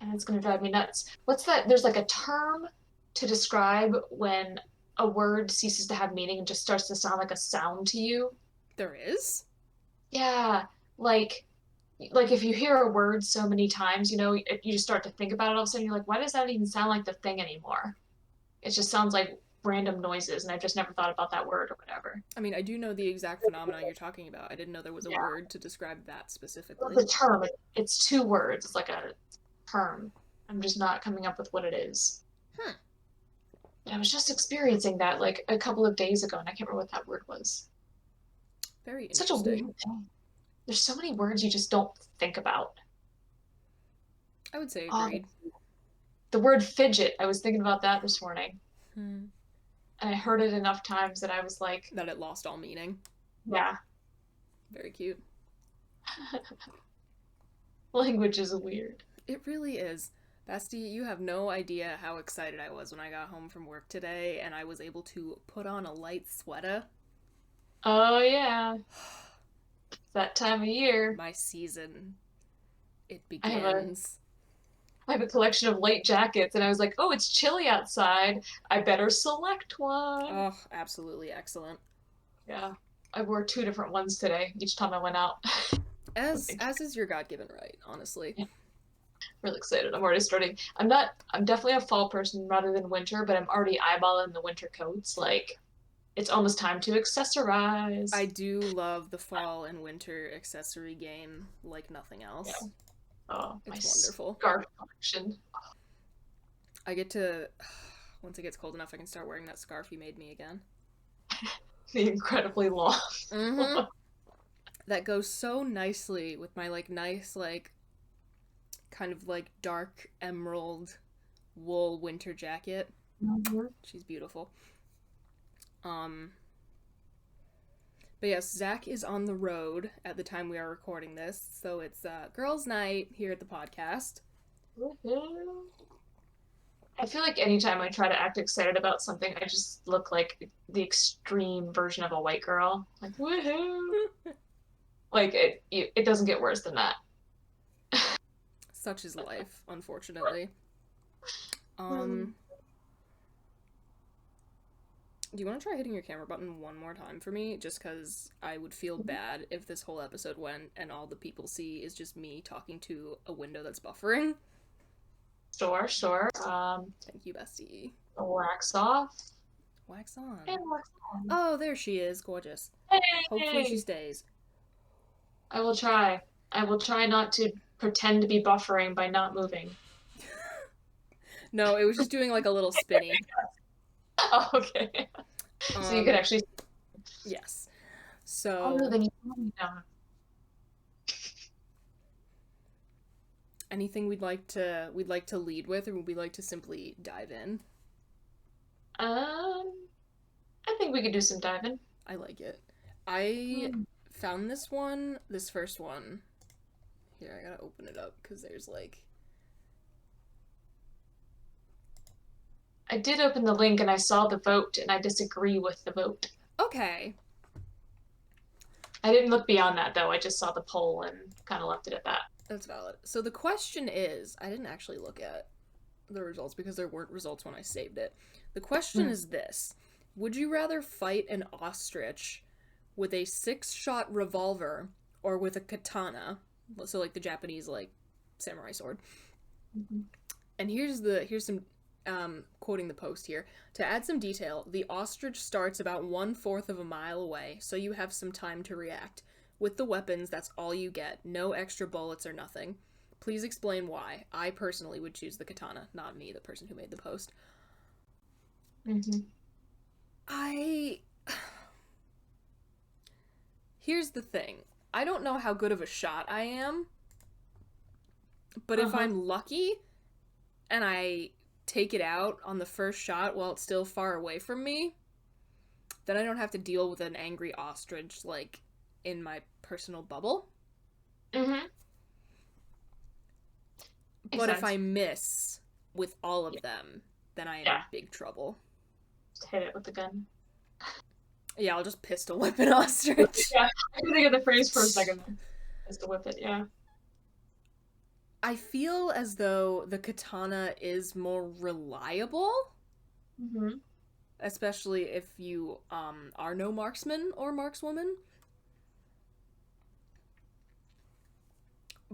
and it's gonna drive me nuts. What's that? There's like a term to describe when a word ceases to have meaning and just starts to sound like a sound to you. There is? Yeah, like like if you hear a word so many times, if you just start to think about it all of a sudden, you're like, why does that even sound like the thing anymore? It just sounds like random noises, and I've just never thought about that word or whatever. I mean, I do know the exact phenomenon you're talking about. I didn't know there was a Yeah, word to describe that well, specifically. the term, it's two words. It's like a term. I'm just not coming up with what it is. Hmm. But I was just experiencing that like a couple of days ago, and I can't remember what that word was. Very It's such a weird interesting. thing. There's so many words you just don't think about. I would say Oh, agreed. the word fidget. I was thinking about that this morning, Hmm. and I heard it enough times that I was like, That it lost all meaning. yeah, Very cute. language is weird. It really is. Bestie, you have no idea how excited I was when I got home from work today and I was able to put on a light sweater. Oh yeah, it's that time of year. My season, it I have a begins. I have a collection of light jackets, and I was like, oh, it's chilly outside. I better select one. Oh, absolutely excellent. Yeah, I wore two different ones today. Each time I went out. Like, As is your God-given right, honestly. yeah, really excited. I'm already starting. I'm not. I'm definitely a fall person rather than winter, but I'm already eyeballing the winter coats. Like, it's almost time to I accessorize. do love the fall and winter accessory game like nothing Yeah. else. Oh, my It's wonderful. scarf collection. I get to once it gets cold enough I can start wearing that scarf you made me again. The incredibly long. Mhm. That goes so nicely with my like nice like kind of like dark emerald wool winter jacket. Mhm. She's beautiful. Um, but yes, Zach is on the road at the time we are recording this, so it's girls' night here at the podcast. Woohoo. I feel like anytime I try to act excited about something, I just look like the extreme version of a white girl. Like, woohoo! Like it doesn't get worse than that. Such is life, unfortunately. Um, do you want to try hitting your camera button one more time for me? Just because I would feel bad if this whole episode went and all the people see is just me talking to a window that's buffering. Sure, sure. Thank you, bestie. Wax off Wax and on. wax on. Oh, there she is. Gorgeous. Hopefully she Hey! stays. I will try. I will try not to pretend to be buffering by not moving. No, it was just doing like a little spinny. Oh, okay. So you could Um, actually. yes. Oh no, So, then you can down. anything we'd like to lead with, or would we like to simply dive in? I think we could do some diving. I like it. I Hmm. found this first one. Here, I gotta open it up because there's like. I did open the link and I saw the vote, and I disagree with the vote. Okay, I didn't look beyond that though. I just saw the poll and kind of left it at that. that's valid. So the question is, I didn't actually look at the results because there weren't results when I saved it. The question Hmm. is this: would you rather fight an ostrich with a six-shot revolver or with a katana? So like the Japanese like samurai sword. Mhm. And here's some quoting the post here. To add some detail, the ostrich starts about 1/4 of a mile away, so you have some time to react. With the weapons, that's all you get. No extra bullets or nothing. Please explain why. I personally would choose the katana, not me, the person who made the post. Mhm. I. Here's the thing. I don't know how good of a shot I am, but if Uh-huh. I'm lucky and I take it out on the first shot while it's still far away from me, then I don't have to deal with an angry ostrich like in my personal bubble. Mhm. Makes But if sense. I miss with all Yeah. of them, then I am Yeah. in big trouble. Just hit it with the gun. Yeah, I'll just pistol whip an ostrich. Yeah. I didn't think of the phrase for a second there. Just to whip it. Yeah. I feel as though the katana is more reliable, Hmm. especially if you are no marksman or markswoman.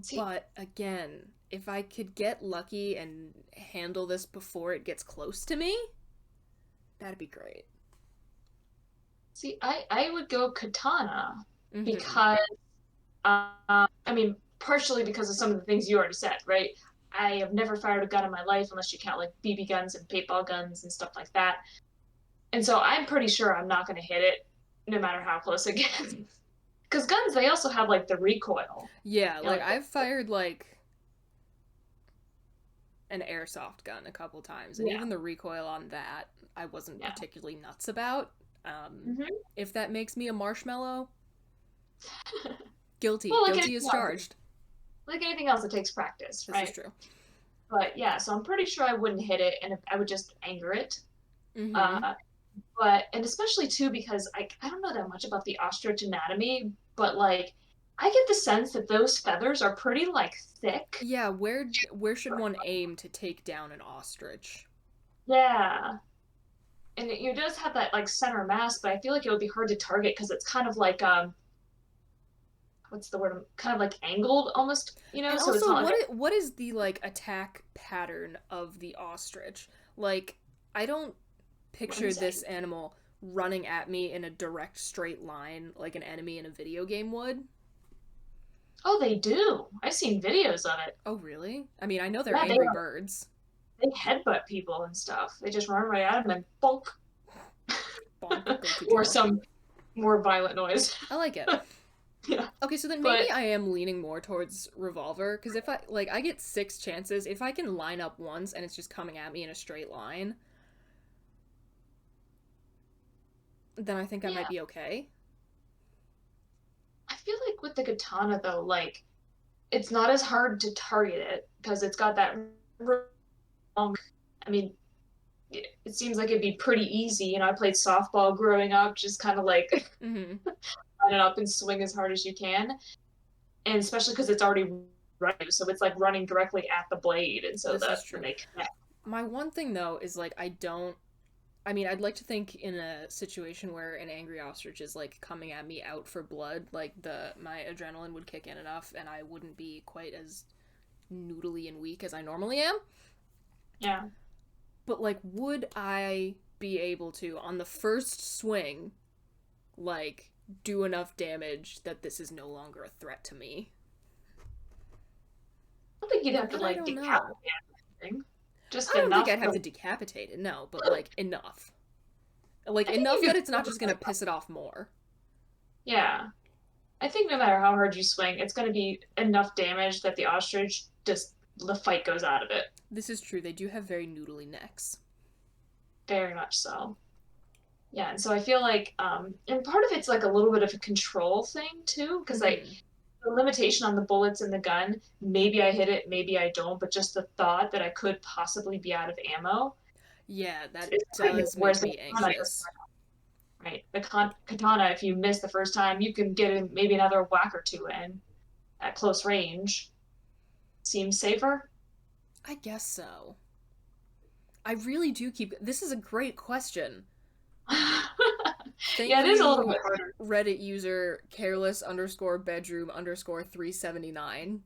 See, But again, if I could get lucky and handle this before it gets close to me, that'd be great. I would go katana Mm-hmm. because I mean, partially because of some of the things you already said, right? I have never fired a gun in my life unless you count like BB guns and paintball guns and stuff like that. And so I'm pretty sure I'm not going to hit it no matter how close it gets. Because guns, they also have like the recoil. Yeah, You know, like like I've fired like an airsoft gun a couple times, and yeah, even the recoil on that I wasn't yeah. particularly nuts about. Um, Hmm. if that makes me a marshmallow, guilty. Well, Guilty as charged. like anything else, it takes practice, This is right? true. But yeah, so I'm pretty sure I wouldn't hit it, and I would just anger it. Mm-hmm. Uh, but and especially too because I don't know that much about the ostrich anatomy, but like I get the sense that those feathers are pretty like thick. Yeah, where should one aim to take down an ostrich? Yeah. And it does have that like center mass, but I feel like it would be hard to target because it's kind of like what's the word? Kind of like angled almost, And so it's also, not like what is the like attack pattern of the ostrich? Like, I don't what I'm picture saying. this animal running at me in a direct straight line like an enemy in a video game would. Oh, they do. I've seen videos of it. Oh, really? I mean, I know they're Yeah, angry birds. they headbutt people and stuff. They just run right at them and bonk, Bonk, go to or jail. some more violent noise. I like it. Yeah, Okay, so then maybe but I am leaning more towards revolver because if I get 6 chances, if I can line up once and it's just coming at me in a straight line, then I think I might yeah, be okay. I feel like with the katana though, like it's not as hard to target it because it's got that long. I mean, it seems like it'd be pretty easy. I played softball growing up, just kind of like Mm-hmm. line it up and swing as hard as you can, and especially because it's already running, so it's like running directly at the blade, and so This is when true. they connect. My one thing though is like I don't. I mean, I'd like to think in a situation where an angry ostrich is like coming at me out for blood, like the my adrenaline would kick in enough, and I wouldn't be quite as noodly and weak as I normally am. Yeah. But like, would I be able to on the first swing, like, do enough damage that this is no longer a threat to me? I don't think you'd have to That I like don't know. decapitate anything, just I don't think enough I'd have to. to decapitate it, no, but like enough. Like I think enough you that could. it's not just gonna piss it off more. Yeah, I think no matter how hard you swing, it's going to be enough damage that the ostrich just the fight goes out of it. This is true. They do have very noodly necks. Very much so. Yeah, and so I feel like, and part of it's like a little bit of a control thing too, because like Mm-hmm. the limitation on the bullets in the gun, maybe I hit it, maybe I don't, but just the thought that I could possibly be out of ammo Yeah, that is frightening. does make Whereas the me katana doesn't, anxious. right? The katana, if you miss the first time, you can get in maybe another whack or two in at close range. Seems safer. I guess so. I really do keep. This is a great question. Thank Yeah, it is a little you, bit harder. Reddit user careless underscore bedroom underscore 379.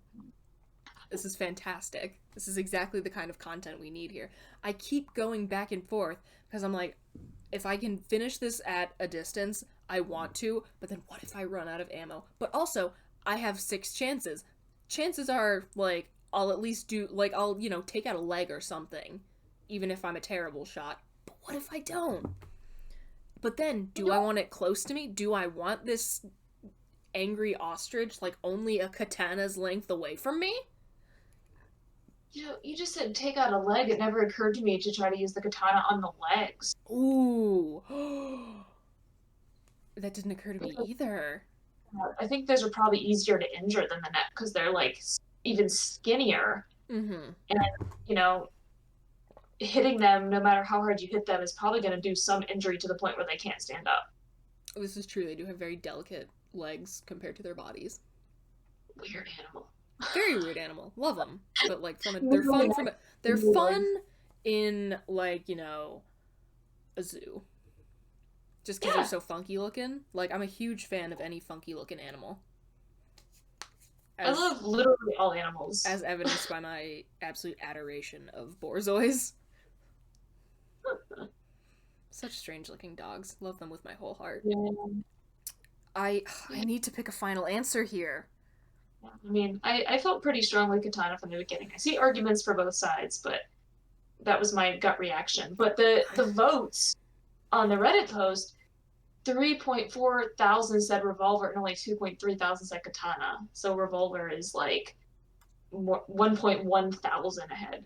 This is fantastic. This is exactly the kind of content we need here. I keep going back and forth because I'm like, if I can finish this at a distance, I want to, but then what if I run out of ammo? But also, I have 6 chances. Chances are, like, I'll at least do, like, I'll, take out a leg or something, even if I'm a terrible shot. But what if I don't? But then, You do I know, want it close to me? Do I want this angry ostrich, like, only a katana's length away from me? you just said take out a leg. It never occurred to me to try to use the katana on the legs. Ooh. That didn't occur to me either. I think those are probably easier to injure than the neck because they're like even skinnier. Mm-hmm. And, you know, hitting them, no matter how hard you hit them, is probably going to do some injury to the point where they can't stand up. This is true. They do have very delicate legs compared to their bodies. Weird animal. Very weird animal. Love them, but like they're Really fun nice. they're fun in like a zoo. Just because they're Yeah, so funky looking. Like I'm a huge fan of any funky looking animal, I as love literally all animals. as evidenced by my absolute adoration of borzois. Such strange looking dogs. Love them with my whole heart. Yeah. I Yeah. I need to pick a final answer here. I mean, I felt pretty strongly Katana from the beginning. I see arguments for both sides, but that was my gut reaction. But the votes on the Reddit post, 3.4 thousand said Revolver and only 2.3 thousand said Katana. So Revolver is like 1.1 thousand ahead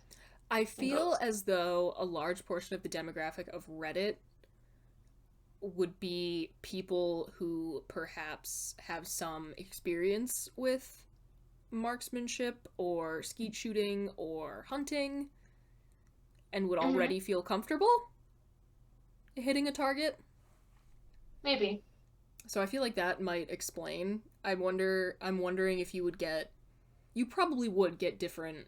I in feel votes. as though a large portion of the demographic of Reddit would be people who perhaps have some experience with marksmanship or skeet shooting or hunting and would Mm-hmm. already feel comfortable hitting a target. Maybe. So I feel like that might explain. I'm wondering if you probably would get different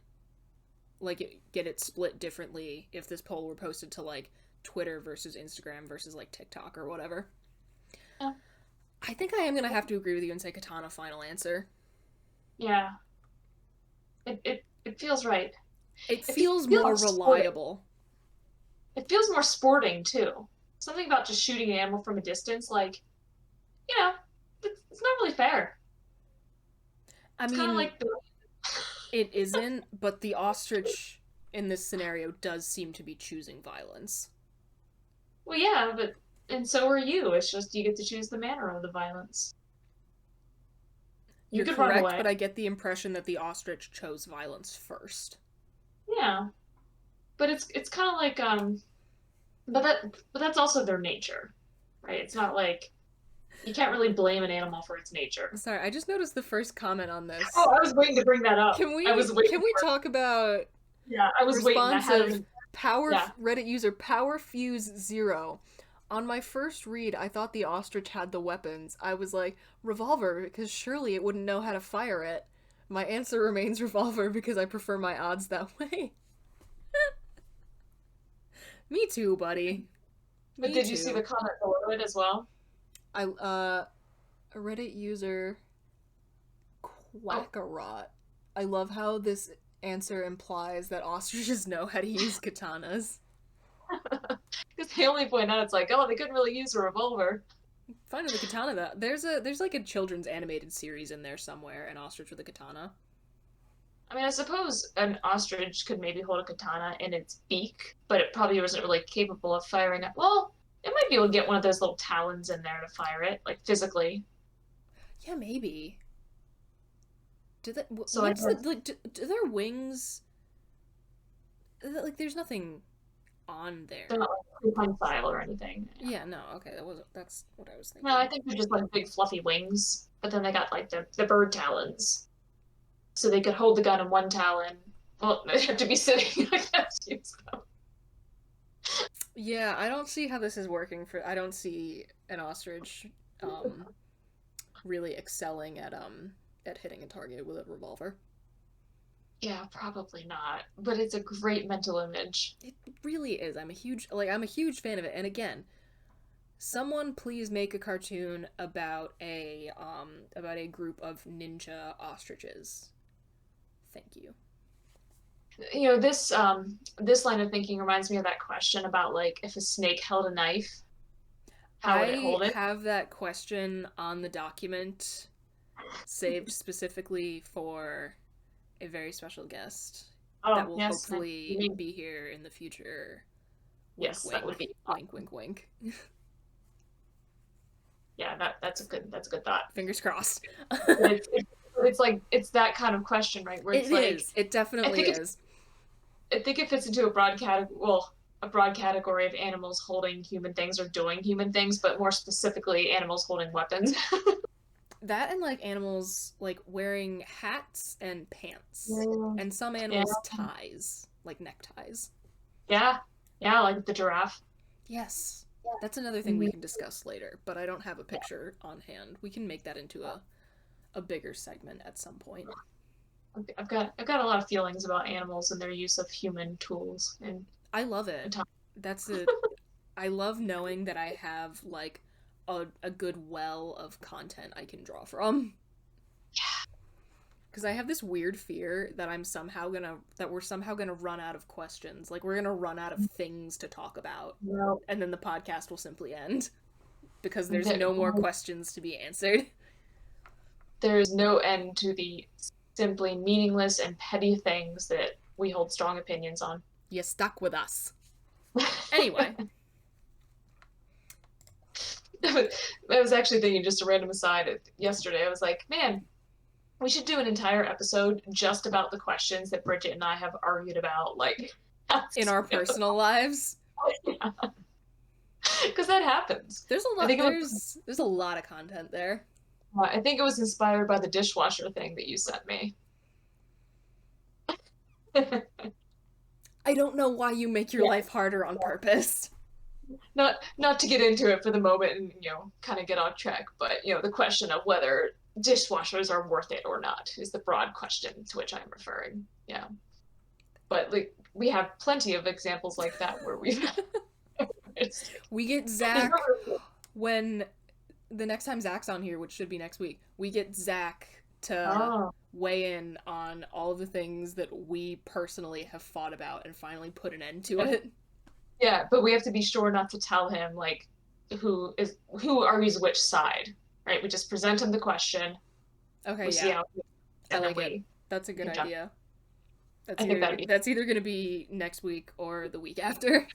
get it split differently if this poll were posted to like Twitter versus Instagram versus like TikTok or whatever. Yeah. I think I am gonna have to agree with you and say Katana final answer. Yeah. It feels right. It It feels feels more more sporting. reliable. It feels more sporting too. Something about just shooting an animal from a distance, like, you know, it's not really fair. I It's kind of mean, like the, it isn't, but the ostrich in this scenario does seem to be choosing violence. well, yeah, but and so are you. It's just you get to choose the manner of the violence. You You're could run correct, away. but I get the impression that the ostrich chose violence first. Yeah, but it's kind of like but that's also their nature, right? It's not like you can't really blame an animal for its nature. Sorry, I just noticed the first comment on Oh, this. I was waiting to bring that up. Can I we was can waiting we for it. talk about Yeah, I was waiting. I response had it of in. power Yeah. Reddit user PowerFuse0? On my first read, I thought the ostrich had the weapons. I was like, revolver, because surely it wouldn't know how to fire it. My answer remains revolver because I prefer my odds that way. Me too, buddy. But Me did you see the too. comment below it as well? A Reddit user Oh, Quackarot. I love how this answer implies that ostriches know how to use katanas. because they only point out it's like, oh, they couldn't really use a revolver. Fine with a katana though. There's like a children's animated series in there somewhere, an ostrich with a katana. I mean, I suppose an ostrich could maybe hold a katana in its beak, but it probably wasn't really capable of firing it. Well, it might be able to get one of those little talons in there to fire it, like physically. Yeah, maybe. Do that? So I What's the guess like? Do their wings? Like, there's nothing on they're there. not like prehensile or anything. Yeah. Yeah, no. Okay, that's what I was No, I thinking. think they're just like big fluffy wings, but then they got like the bird talons, so they could hold the gun in one talon. Well, they have to be sitting, I guess. Use them. Yeah, I don't see how this is working for. I don't see an ostrich, um, really excelling at hitting a target with a revolver. Yeah, probably not. But it's a great mental image. It really is. I'm a huge fan of it. And again, someone please make a cartoon about a group of ninja ostriches. Thank you. This line of thinking reminds me of that question about like if a snake held a knife, how would it I hold it? have that question on the document saved specifically for a very special guest that Oh, will yes, hopefully be here in the future. Wink, yes, that would wink, be wink, wink, wink. yeah, that's a good thought. Fingers crossed. But it's like it's that kind of question, right? Where it's It like is. It I definitely think it is. I think it fits into a broad category of animals holding human things or doing human things, but more specifically animals holding weapons. That and like animals like wearing hats and pants, Yeah. and some Yeah, animals ties, like neckties. yeah, yeah, like the giraffe. Yes, that's another thing we Mhm. can discuss later, but I don't have a picture on hand. We can make that into a bigger segment at some point. I've got a lot of feelings about animals and their use of human tools I love it. and time. That's a I love knowing that I have like a good well of content I can draw from. Because I have this weird fear that we're somehow gonna run out of questions. Like we're gonna run out of things to talk about, Well, and then the podcast will simply end because there's there, no more questions to be answered. there is no end to the simply meaningless and petty things that we hold strong opinions on. You stuck with us. Anyway, I was actually thinking, just a random aside, yesterday. I was like, man, we should do an entire episode just about the questions that Bridget and I have argued about, like, in our personal lives, because that happens. there's a I lot think it was there's a lot of content there. I think it was inspired by the dishwasher thing that you sent me. I don't know why you make your Yeah, life harder on purpose. not to get into it for the moment and kind of get off track, but the question of whether dishwashers are worth it or not is the broad question to which I'm referring. Yeah, but like we have plenty of examples like that where we've We get Zach when the next time Zach's on here, which should be next week, we get Zach to oh weigh in on all of the things that we personally have fought about and finally put an end to it. yeah, but we have to be sure not to tell him like who argues which side, right? We just present him the question, Okay, we see yeah, how, I and then like it. That's a good jump. idea. I think that'd be That's either going to be next week or the week after.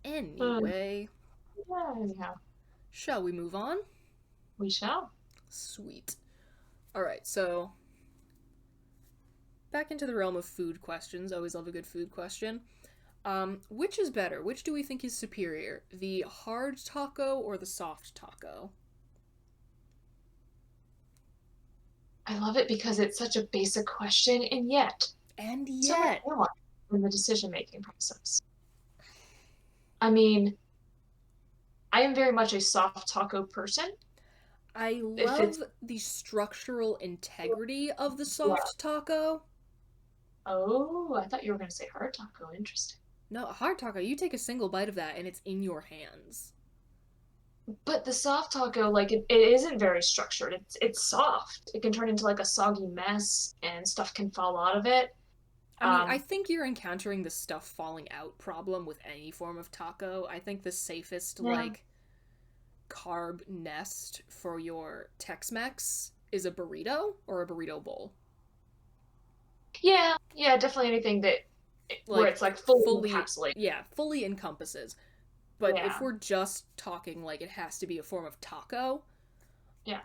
Anyway, yeah. Anyhow, shall we move on? we shall. Sweet. All right, so back into the realm of food questions. Always love a good food question. Which is better? Which do we think is superior? The hard taco or the soft taco? I love it because it's such a basic question, and yet And so much yet, nuance in the decision making process. I mean, I am very much a soft taco person. I If love it's the structural integrity of the yeah. soft taco. Oh, I thought you were going to say hard taco. Interesting. No, a hard taco, you take a single bite of that and it's in your hands. But the soft taco, like it isn't very structured. It's soft. It can turn into like a soggy mess, and stuff can fall out of it. I mean, I Um, think you're encountering the stuff falling out problem with any form of taco. I think the safest, yeah, like, carb nest for your Tex-Mex is a burrito or a burrito bowl. yeah, definitely anything that where Like, it's like fully fully, encapsulated. yeah, fully encompasses. But if Yeah, we're just talking like it has to be a form of taco, yeah.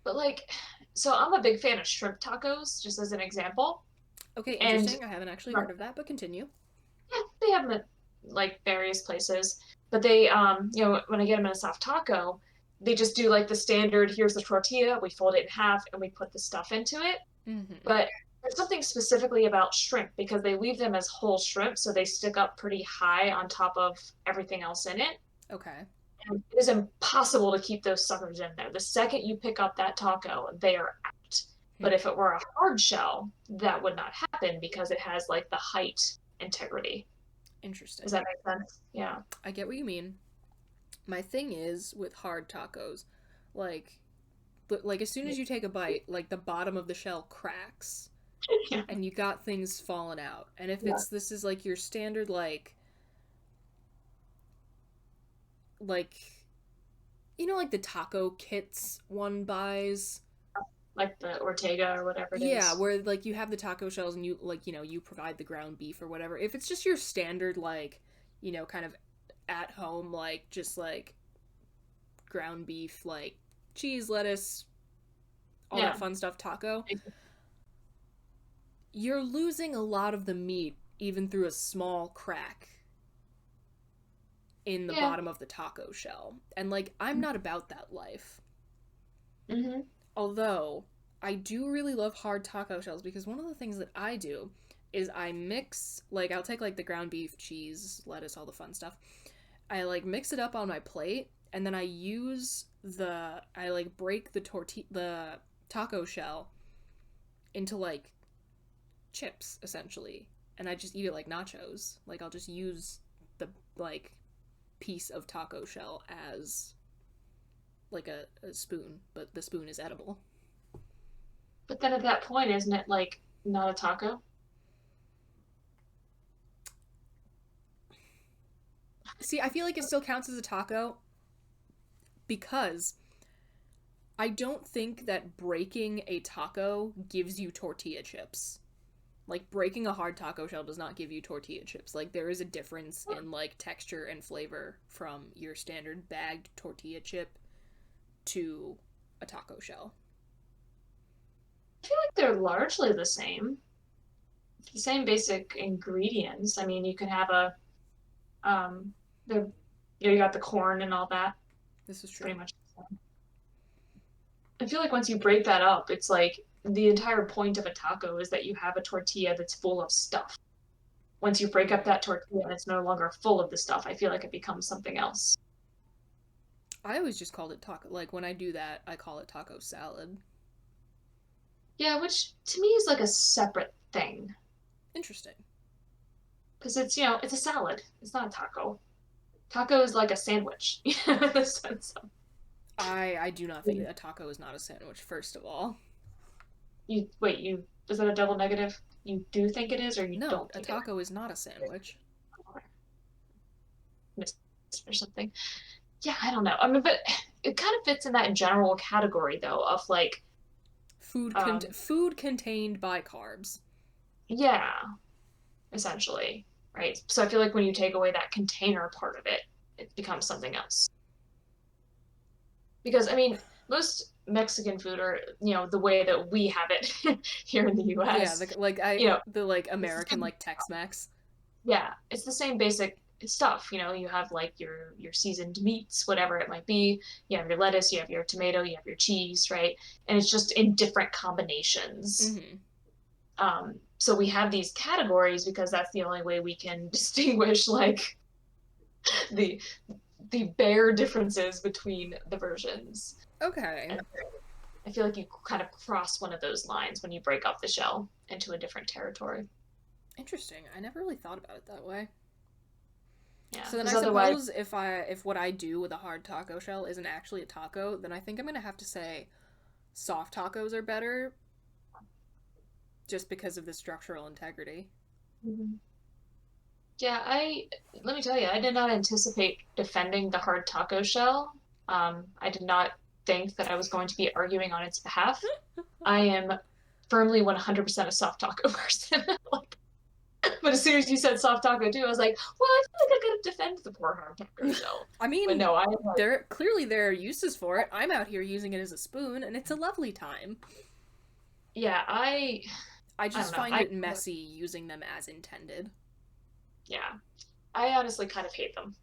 But like, so I'm a big fan of shrimp tacos, just as an example. okay, And interesting. I haven't actually heard of that, but continue. yeah, they have them at like various places. But they, when I get them in a soft taco, they just do like the standard. Here's the tortilla. We fold it in half and we put the stuff into it. Mm-hmm. But there's something specifically about shrimp because they leave them as whole shrimp, so they stick up pretty high on top of everything else in it. Okay. And it is impossible to keep those suckers in there. The second you pick up that taco, they are out. Hmm. But if it were a hard shell, that would not happen because it has like the height integrity. Does Interesting. that make sense? Yeah. I get what you mean. My thing is with hard tacos, like, like as soon as you take a bite, like the bottom of the shell cracks, Yeah. and you got things falling out. And if Yeah. it's this is like your standard like like the taco kits one buys. Like the Ortega or whatever it Yeah, is. where like you have the taco shells and you like you provide the ground beef or whatever. If it's just your standard like kind of at home like just like ground beef like cheese, lettuce, all that Yeah. fun stuff taco, you're losing a lot of the meat even through a small crack in the Yeah. bottom of the taco shell. And like I'm not about that life. Mm-hmm. Although I do really love hard taco shells because one of the things that I do is I mix like I'll take like the ground beef, cheese, lettuce, all the fun stuff. I like mix it up on my plate and then I use I like break the taco shell into like chips essentially, and I just eat it like nachos. Like I'll just use the like piece of taco shell as like a spoon, but the spoon is edible. But then at that point, isn't it like not a taco? See, I feel like it still counts as a taco because I don't think that breaking a taco gives you tortilla chips. Like breaking a hard taco shell does not give you tortilla chips. Like there is a difference in like texture and flavor from your standard bagged tortilla chip to a taco shell. I feel like they're largely the same. The same basic ingredients. I mean, you can have a the you got the corn and all that. This is It's true. pretty much the same. I feel like once you break that up, it's like the entire point of a taco is that you have a tortilla that's full of stuff. Once you break up Hmm. that tortilla and it's no longer full of the stuff, I feel like it becomes something else. I always just called it taco. Like when I do that, I call it taco salad. Yeah, which to me is like a separate thing Interesting. because it's a salad. It's not a taco. Taco is like a sandwich, in the sense of I do not think a taco is not a sandwich. First of all, you wait, you is that a double negative? You do think it is or you no, don't a think it taco is not a sandwich. is or something. Yeah, I don't know. I mean, but it kind of fits in that general category though of like Food contained by carbs. yeah, essentially, right? So I feel like when you take away that container part of it, it becomes something else. Because I mean, most Mexican food or the way that we have it here in the Yeah, US, like you know, the like it's American like Tex-Mex. yeah, it's the same basic stuff. You have like your seasoned meats, whatever it might be. You have your lettuce, you have your tomato, you have your cheese, right? And it's just in different combinations. Mm-hmm. So we have these categories because that's the only way we can distinguish like the the bare differences between the versions. Okay. And I feel like you kind of cross one of those lines when you break up the shell into a different territory. Interesting. I never really thought about it that way. Yeah, So then because I otherwise, suppose if what I do with a hard taco shell isn't actually a taco, then I think I'm gonna have to say soft tacos are better just because of the structural integrity. mhm. Yeah, I let me tell you, I did not anticipate defending the hard taco shell. I did not think that I was going to be arguing on its behalf. I am firmly 100% a soft taco person. Like, but as soon as you said soft taco too, I was like, well, I feel like I gotta defend the poor hard taco shell. I But mean, no, I'm like, there are uses for it. I'm out here using it as a spoon, and it's a lovely time. yeah, I I don't just know. find it messy using them as intended. Yeah, I honestly kind of hate them.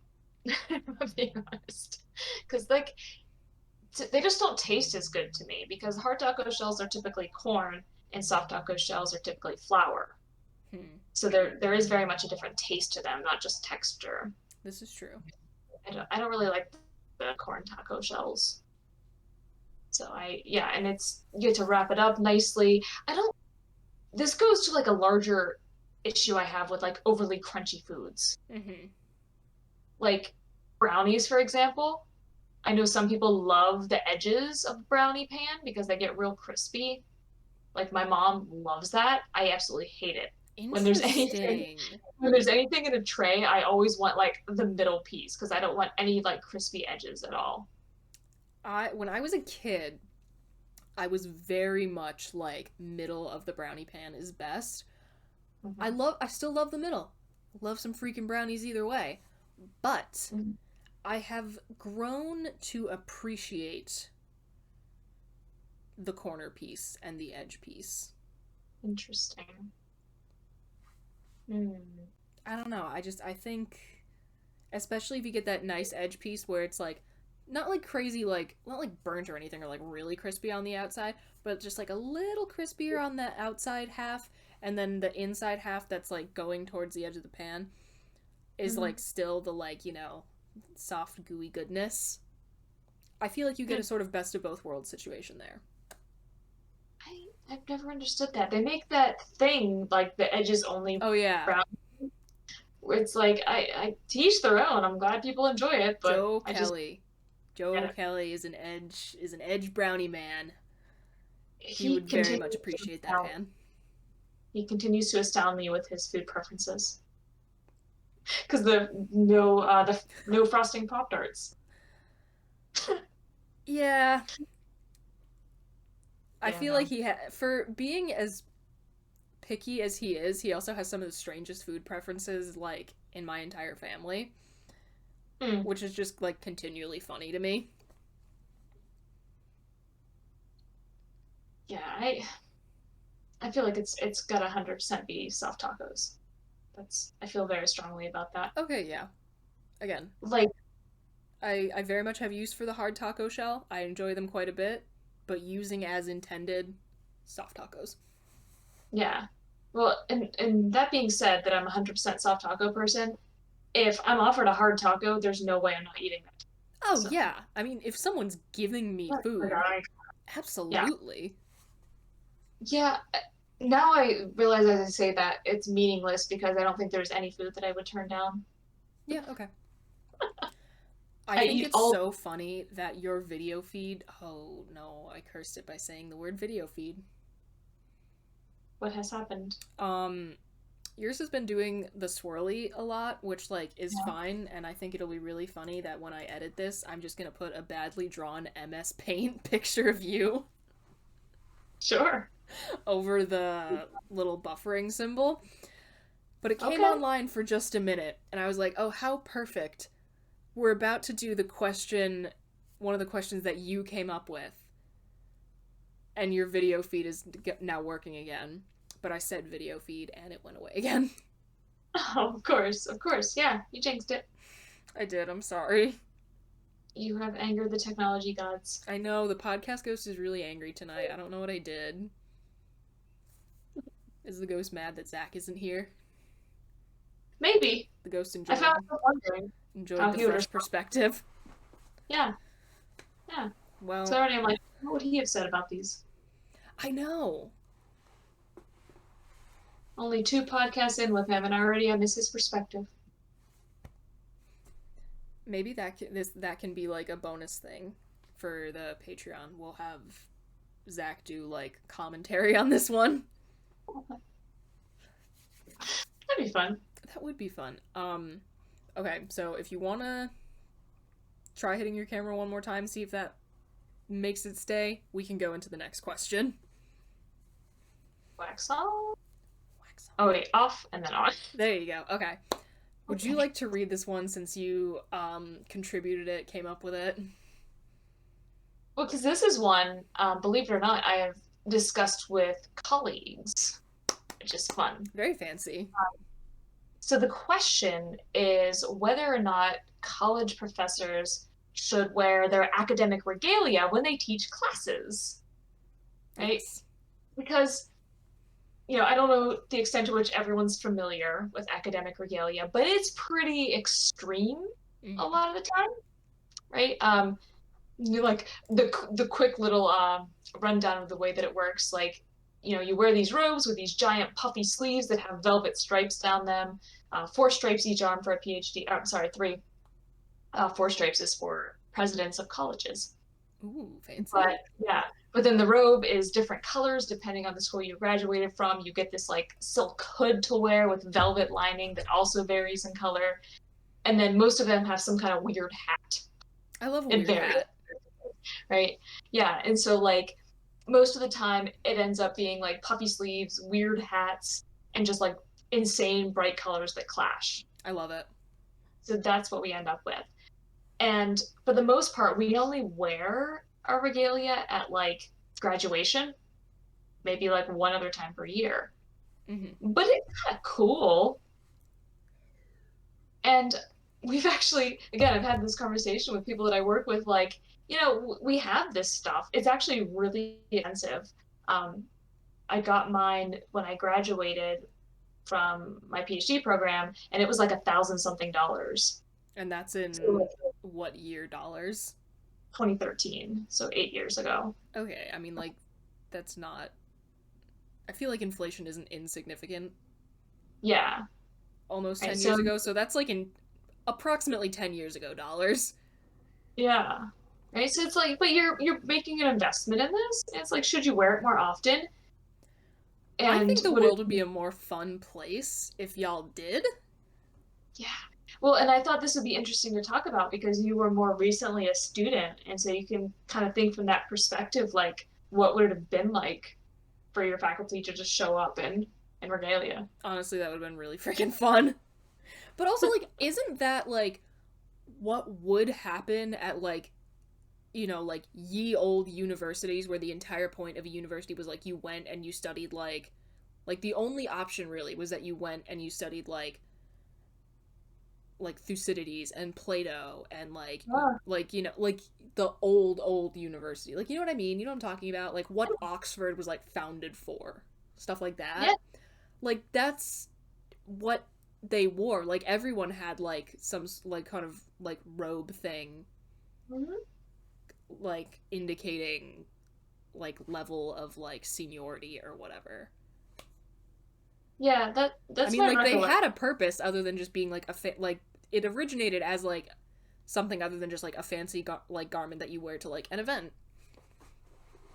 If I'm being honest, because like they just don't taste as good to me because hard taco shells are typically corn and soft taco shells are typically flour. Hmm. So there is very much a different taste to them, not just texture. This is true. I don't really like the corn taco shells. So yeah, and it's you get to wrap it up nicely. I don't this goes to like a larger issue I have with like overly crunchy foods. Mm-hmm. Like brownies, for example. I know some people love the edges of the brownie pan because they get real crispy. Like my mom loves that. I absolutely hate it. When there's anything Interesting. when there's anything in a tray, I always want like the middle piece because I don't want any like crispy edges at all. I when I was a kid, I was very much like middle of the brownie pan is best. Mm-hmm. I still love the middle. Love some freaking brownies either way. But Mm-hmm. I have grown to appreciate the corner piece and the edge piece. Interesting. Mm. I don't know. I think especially if you get that nice edge piece where it's like not like crazy like not like burnt or anything or like really crispy on the outside, but just like a little crispier on the outside half and then the inside half that's like going towards the edge of the pan is Mm-hmm. like still the like, soft gooey goodness. I feel like you get a Good. sort of best of both worlds situation there. I've never understood that. They make that thing like the edges only Oh yeah, brown. It's like I teach their own. I'm glad people enjoy it, but Joe I just Kelly. Joe get it. Kelly is an edge brownie man. He He would very continues much to appreciate that, astound, man. he continues to astound me with his food preferences. Because the no frosting Pop Tarts. Yeah, I Yeah, feel like no. for being as picky as he is, he also has some of the strangest food preferences like in my entire family, Hmm. which is just like continually funny to me. Yeah, I feel like it's got 100% be soft tacos. I feel very strongly about that. Okay, yeah. Again, Like, I very much have use for the hard taco shell. I enjoy them quite a bit, but using as intended, soft tacos. yeah. Well, and that being said, that I'm a 100% soft taco person. If I'm offered a hard taco, there's no way I'm not eating it. Oh So, yeah, I mean if someone's giving me food, yeah, absolutely. yeah. Now I realize as I say that it's meaningless because I don't think there's any food that I would turn down. Yeah, okay. I I think eat it's all. so funny that your video feed. Oh no, I cursed it by saying the word video feed. What has happened? Um, yours has been doing the swirly a lot, which like is Yeah, fine, and I think it'll be really funny that when I edit this, I'm just gonna put a badly drawn MS Paint picture of you sure. over the little buffering symbol. But it came Okay. online for just a minute, and I was like, oh, how perfect. We're about to do the question, one of the questions that you came up with, and your video feed is now working again. But I said video feed, and it went away again. Oh, of course, of course. Yeah, you jinxed it. I did, I'm sorry. You have angered the technology gods. I know, the podcast ghost is really angry tonight. I don't know what I did. Is the ghost mad that Zach isn't here? Maybe. The ghost I found enjoyed myself wondering enjoyed how the he would fresh respond. perspective. Yeah, yeah. So Well, already I'm like, what would he have said about these? I know. Only two podcasts in with him, and already I miss his perspective. Maybe that can be like a bonus thing for the Patreon. We'll have Zach do like commentary on this one. That'd be fun. That would be fun. Okay, so if you wanna try hitting your camera one more time, see if that makes it stay, we can go into the next question. Wax on. Wax on. Oh wait, off and then on. There you go. Okay. Would you Okay. like to read this one since you contributed it, came up with it? Well, because this is one, believe it or not, I have discussed with colleagues, which is fun. Very fancy. So the question is whether or not college professors should wear their academic regalia when they teach classes, right? Yes. Because, I don't know the extent to which everyone's familiar with academic regalia, but it's pretty extreme a Mm-hmm. lot of the time, right? Like the quick little rundown of the way that it works, like, you wear these robes with these giant puffy sleeves that have velvet stripes down them, four stripes each arm for a PhD. I'm sorry, three. Four stripes is for presidents of colleges. Ooh, fancy. But yeah, but then the robe is different colors depending on the school you graduated from. You get this like silk hood to wear with velvet lining that also varies in color. And then most of them have some kind of weird hat. I love a It weird varies, hat. right? Yeah, and so like most of the time it ends up being like puffy sleeves, weird hats, and just like insane bright colors that clash. I love it. So that's what we end up with. And for the most part, we only wear our regalia at like graduation, maybe like one other time per year. Mm-hmm. But it's kind of cool. And we've actually, again, I've had this conversation with people that I work with, like, we have this stuff. It's actually really expensive. Um, I got mine when I graduated from my PhD program, and it was like 1,000 something dollars. And that's in So what year dollars? 2013, so 8 years ago. Okay, I mean, like, that's not. I feel like inflation isn't insignificant. Yeah. Almost Right. 10 years So ago, so that's like in approximately 10 years ago dollars. yeah. Right. So it's like, but you're making an investment in this. And it's like, should you wear it more often? I And think the would it world would be a more fun place if y'all did. yeah. Well, and I thought this would be interesting to talk about because you were more recently a student, and so you can kind of think from that perspective, like what would it have been like for your faculty to just show up in regalia? Honestly, that would have been really freaking fun. But also, like, isn't that like what would happen at like, like ye old universities where the entire point of a university was like you went and you studied like the only option really was that you went and you studied like Thucydides and Plato and Ah, like the old university. Like, you know what I mean? You know what I'm talking about? Like what Oxford was like founded for. Stuff like yeah. that. Like that's what they wore. Like everyone had like some like kind of like robe thing Mhm. like indicating like level of like seniority or whatever. Yeah, I that's mean, my like they recollection. had a purpose other than just being like like it originated as like something other than just like a fancy like garment that you wear to like an event.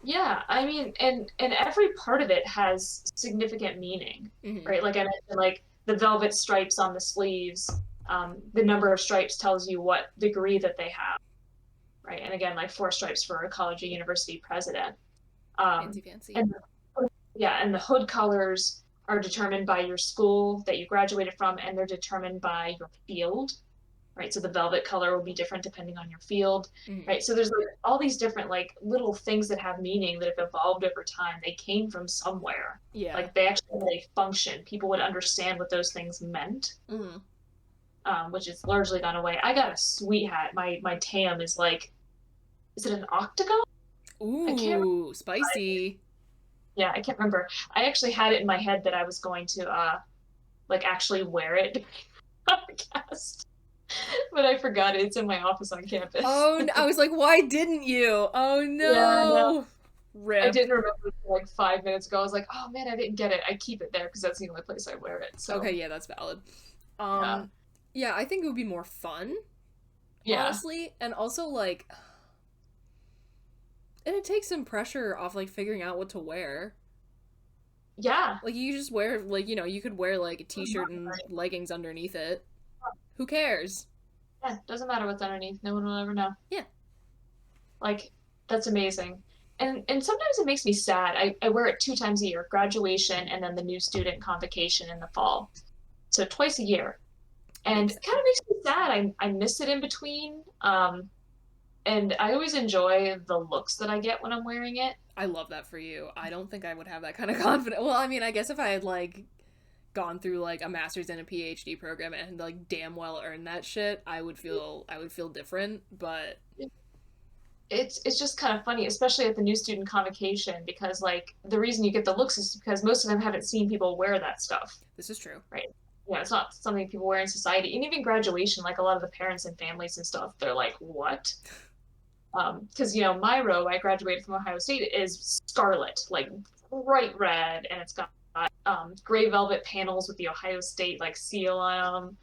Yeah, I mean, and every part of it has significant meaning, Mm-hmm. right? Like I mentioned, like the velvet stripes on the sleeves, the number of stripes tells you what degree that they have, right? And again, like four stripes for a college or university president. Fancy, Um, fancy. and yeah, and the hood colors are determined by your school that you graduated from, and they're determined by your field, right? So the velvet color will be different depending on your field, Mm-hmm. right? So there's like all these different like little things that have meaning that have evolved over time. They came from somewhere. Yeah. Like they actually had a function. People would understand what those things meant, Mm-hmm. which is largely gone away. I got a sweet hat. My tam is like, is it an octagon? I can't. Ooh, spicy. Yeah, I can't remember. I actually had it in my head that I was going to like actually wear it during the podcast, but I forgot it. It's in my office on campus. Oh, I was like, why didn't you? Oh Yeah, I know. no. I Rip. didn't remember like 5 minutes ago. I was like, oh man, I didn't get it. I keep it there because that's the only place I wear it. Okay, So yeah, that's valid. yeah, Yeah, I think it would be more fun, yeah, honestly, and also like, and it takes some pressure off like figuring out what to wear. yeah. Like you just wear like you could wear like a t-shirt and leggings underneath it. Who cares? Yeah, doesn't matter what's underneath. No one will ever know. Yeah. Like that's amazing. And sometimes it makes me sad. I wear it 2 times a year, graduation and then the new student convocation in the fall. So twice a year. And Makes it kind of makes me sad. I miss it in between. And I always enjoy the looks that I get when I'm wearing it. I love that for you. I don't think I would have that kind of confidence. Well, I mean, I guess if I had like gone through like a master's and a PhD program and like damn well earned that shit, I would feel different, but It's just kind of funny, especially at the new student convocation, because like the reason you get the looks is because most of them haven't seen people wear that stuff, this is true. right? Yeah, it's not something people wear in society. And even graduation, like a lot of the parents and families and stuff, they're like, what? Because my robe, I graduated from Ohio State, is scarlet, like bright red, and it's got gray velvet panels with the Ohio State like seal on them,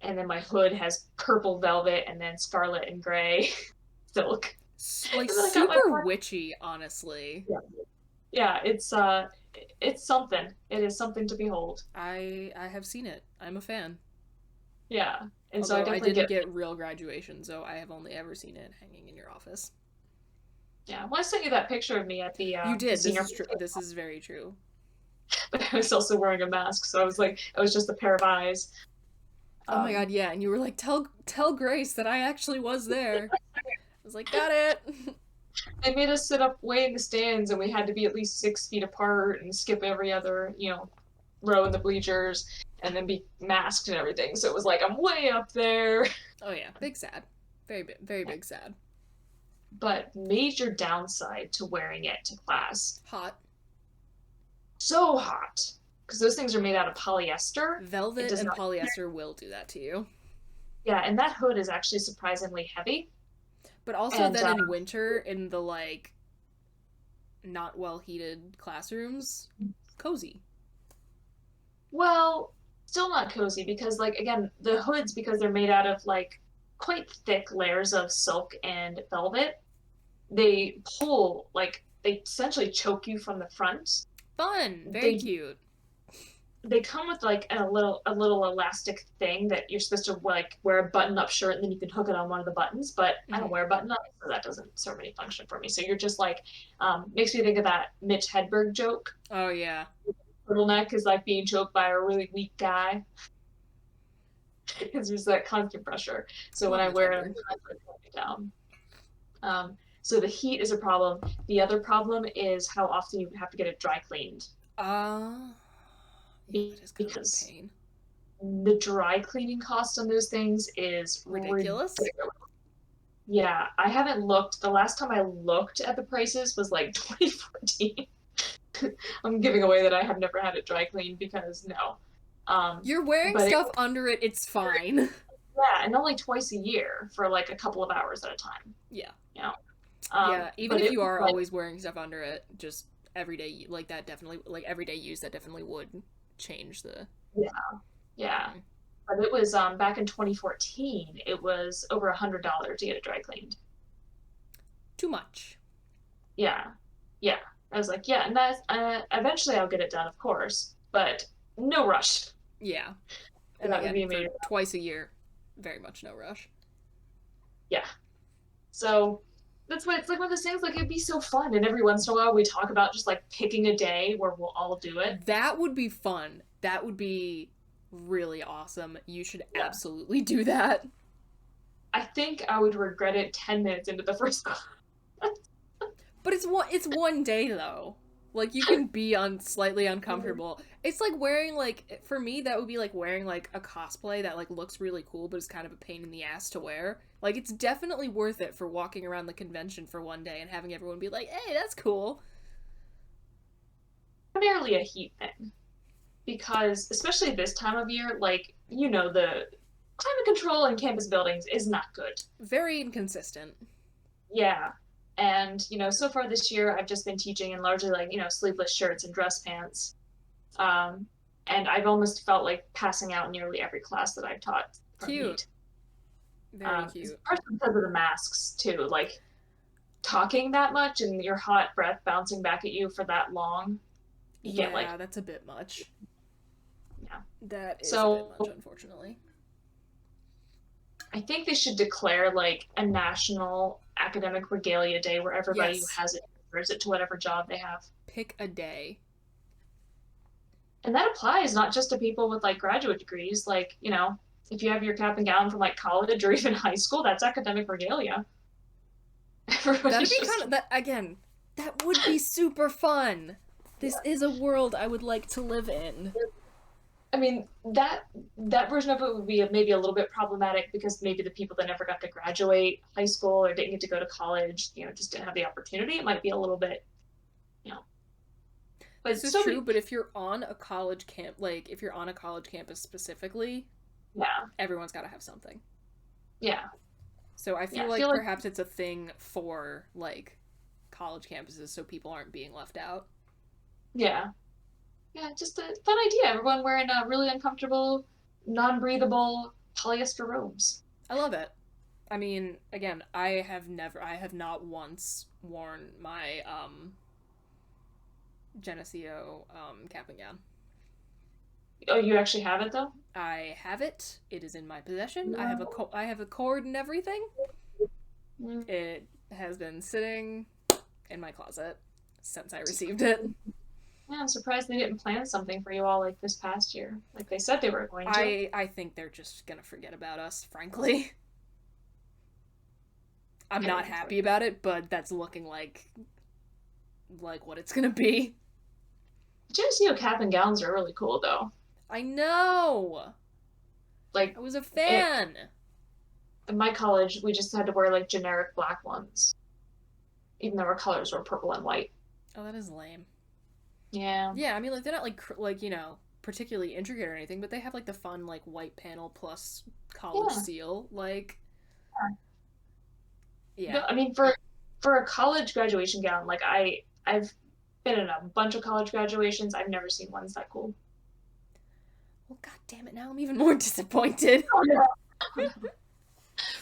and then my hood has purple velvet and then scarlet and gray silk, Like and then I got my super witchy, honestly. yeah, yeah, it's something. It is something to behold. I have seen it. I'm a fan. Yeah, and so I Although I definitely didn't get get real graduation, so I have only ever seen it hanging in your office. yeah. Well, I sent you that picture of me at You the did. This senior, is true. This is very true. but I was also wearing a mask, so I was like, I was just a pair of eyes. Oh my Um, god, yeah, and you were like, tell Grace that I actually was there. I was like, got it. they made us sit up way in the stands, and we had to be at least 6 feet apart and skip every other row in the bleachers, and then be masked and everything. So it was like I'm way up there. Oh yeah, big sad. Very big sad. But major downside to wearing it to class, Hot. so hot because those things are made out of polyester. It Velvet does and not. polyester will do that to you. Yeah, and that hood is actually surprisingly heavy. But also And then in winter, in the, like, not well heated classrooms, cozy. well, still not cozy because, like, again, the hoods, because they're made out of like quite thick layers of silk and velvet, they pull, like, they essentially choke you from the front. Fun! Very They cute. they come with like a little elastic thing that you're supposed to like wear a button up shirt and then you can hook it on one of the buttons, but I don't Mm-hmm. wear a button up, so that doesn't serve any function for me. So you're just like, makes me think of that Mitch Hedberg joke. Oh, yeah. Turtleneck is like being choked by a really weak guy because there's that constant pressure. So when Love I Mitch wear it, Hedberg. I'm trying to calm it down. So the heat is a problem. The other problem is how often you have to get it dry cleaned Uh, yeah, that is kind of a because pain. the dry cleaning cost on those things is Ridiculous? ridiculous. Yeah, I haven't looked. The last time I looked at the prices was like 2014. I'm giving away that I have never had it dry cleaned because no. You're wearing But it, stuff under it, it's fine. yeah, and only twice a year for like a couple of hours at a time. Yeah. You know, Yeah, even but if it you was are like, always wearing stuff under it, just everyday, like that definitely, like everyday use, that definitely would change the. yeah, yeah. Mhm. But it was back in 2014. It was over $100 to get it dry cleaned. Too much. Yeah, yeah. I was like, yeah, and that's eventually I'll get it done, of course, but no rush. Yeah. So And that would again, be for amazing. twice a year, very much no rush. Yeah. So that's why it's like one of those things. Like it'd be so fun, and every once in a while we talk about just like picking a day where we'll all do it. That would be fun. That would be really awesome. You should Yeah. absolutely do that. I think I would regret it 10 minutes into the first class. But it's one day though. Like you can be on slightly uncomfortable. It's like wearing like for me that would be like wearing like a cosplay that like looks really cool but is kind of a pain in the ass to wear. Like it's definitely worth it for walking around the convention for one day and having everyone be like, "Hey, that's cool." Primarily a heat thing because especially this time of year, like the climate control in campus buildings is not good. Very inconsistent. Yeah. And, so far this year, I've just been teaching in largely like, sleeveless shirts and dress pants. Um, and I've almost felt like passing out nearly every class that I've taught from Cute. heat. Very It's cute. partially because of the masks too. Like talking that much and your hot breath bouncing back at you for that long, you get like, Yeah, that's a bit much. yeah. That is a bit much, So unfortunately. I think they should declare like a national academic regalia day where everybody who Yes. has it wears it to whatever job they have. Pick a day. And that applies not just to people with like graduate degrees, like, if you have your cap and gown from like college or even high school, that's academic regalia. That'd Everybody's be just, kind of that again. That would be super fun. This yeah. is a world I would like to live in. I mean, that version of it would be maybe a little bit problematic because maybe the people that never got to graduate high school or didn't get to go to college, just didn't have the opportunity. It might be a little bit, you know, This but is still true, be, but if you're on a college camp, like if you're on a college campus specifically, yeah, everyone's got to have something. yeah, So I yeah. feel I like feel like, perhaps it's a thing for like college campuses so people aren't being left out. yeah, yeah, just a fun idea. Everyone wearing really uncomfortable, non-breathable polyester robes. I love it. I mean, again, I have not once worn my Geneseo cap and gown. Oh, you actually have it though? I have it. It is in my possession. Yeah. I have a cord and everything. Mm. It has been sitting in my closet since I received it. Yeah, I'm surprised they didn't plan something for you all like this past year, like they said they were going to. I think they're just gonna forget about us, frankly. I'm Very not happy unfortunate. about it, but that's looking like what it's gonna be. Geneseo cap and gowns are really cool though. I know. Like I was a it, fan. in my college, we just had to wear like generic black ones, even though our colors were purple and white. Oh, that is lame. Yeah. Yeah, I mean, like they're not like particularly intricate or anything, but they have like the fun like white panel plus college Yeah. seal. Like Yeah. No, I mean for a college graduation gown, like I've been in a bunch of college graduations. I've never seen ones that cool. Well, god damn it, now I'm even more disappointed. Oh, no.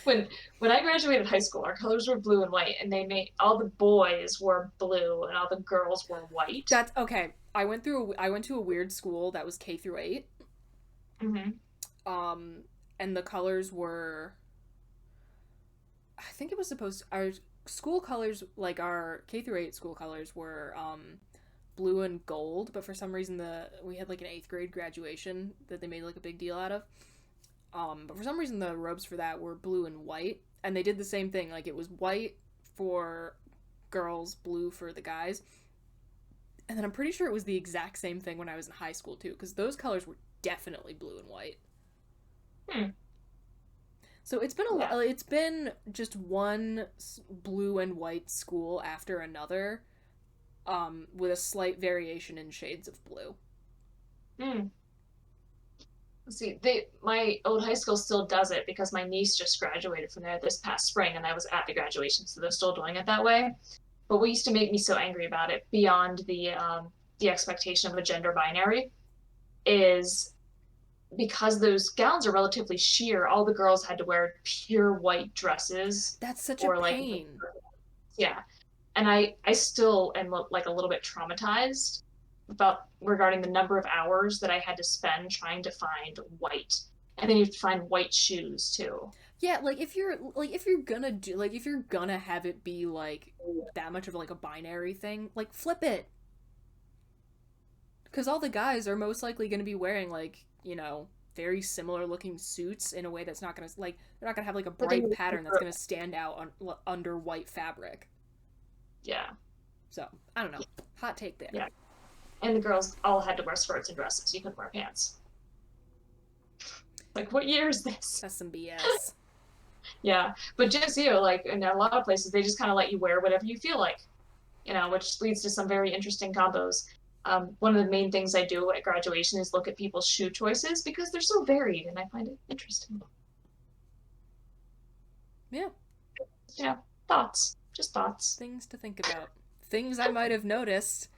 When when I graduated high school, our colors were blue and white, and they made all the boys were blue and all the girls were white. That's okay. I went to a weird school that was K through 8. Hmm. Um and the colors were, I think it was supposed to, our school colors, like our K through 8 school colors were blue and gold, but for some reason the we had like an 8th grade graduation that they made like a big deal out of. But for some reason the robes for that were blue and white, and they did the same thing. Like it was white for girls, blue for the guys. And then I'm pretty sure it was the exact same thing when I was in high school too, because those colors were definitely blue and white. Hmm. So it's been a Yeah. it's been just one blue and white school after another, with a slight variation in shades of blue. Hmm. Let's see, my old high school still does it because my niece just graduated from there this past spring, and I was at the graduation, so they're still doing it that way. But what used to make me so angry about it, beyond the expectation of a gender binary, is because those gowns are relatively sheer. All the girls had to wear pure white dresses, That's such a or like, pain. yeah. And I still am like a little bit traumatized about regarding the number of hours that I had to spend trying to find white. And then you have to find white shoes too. Yeah, like if you're gonna do, like if you're gonna have it be like that much of like a binary thing, like flip it. Because all the guys are most likely going to be wearing like, very similar looking suits in a way that's not going to, like, they're not going to have like a But then bright pattern that's going to stand out under white fabric. yeah, So I don't know. Hot take there. yeah. And the girls all had to wear skirts and dresses. You couldn't wear pants. Like, what year is this? That's some BS. Yeah. But just, like in a lot of places, they just kind of let you wear whatever you feel like, which leads to some very interesting combos. One of the main things I do at graduation is look at people's shoe choices because they're so varied and I find it interesting. Yeah. Yeah, thoughts, just thoughts. Things to think about. Things I might have noticed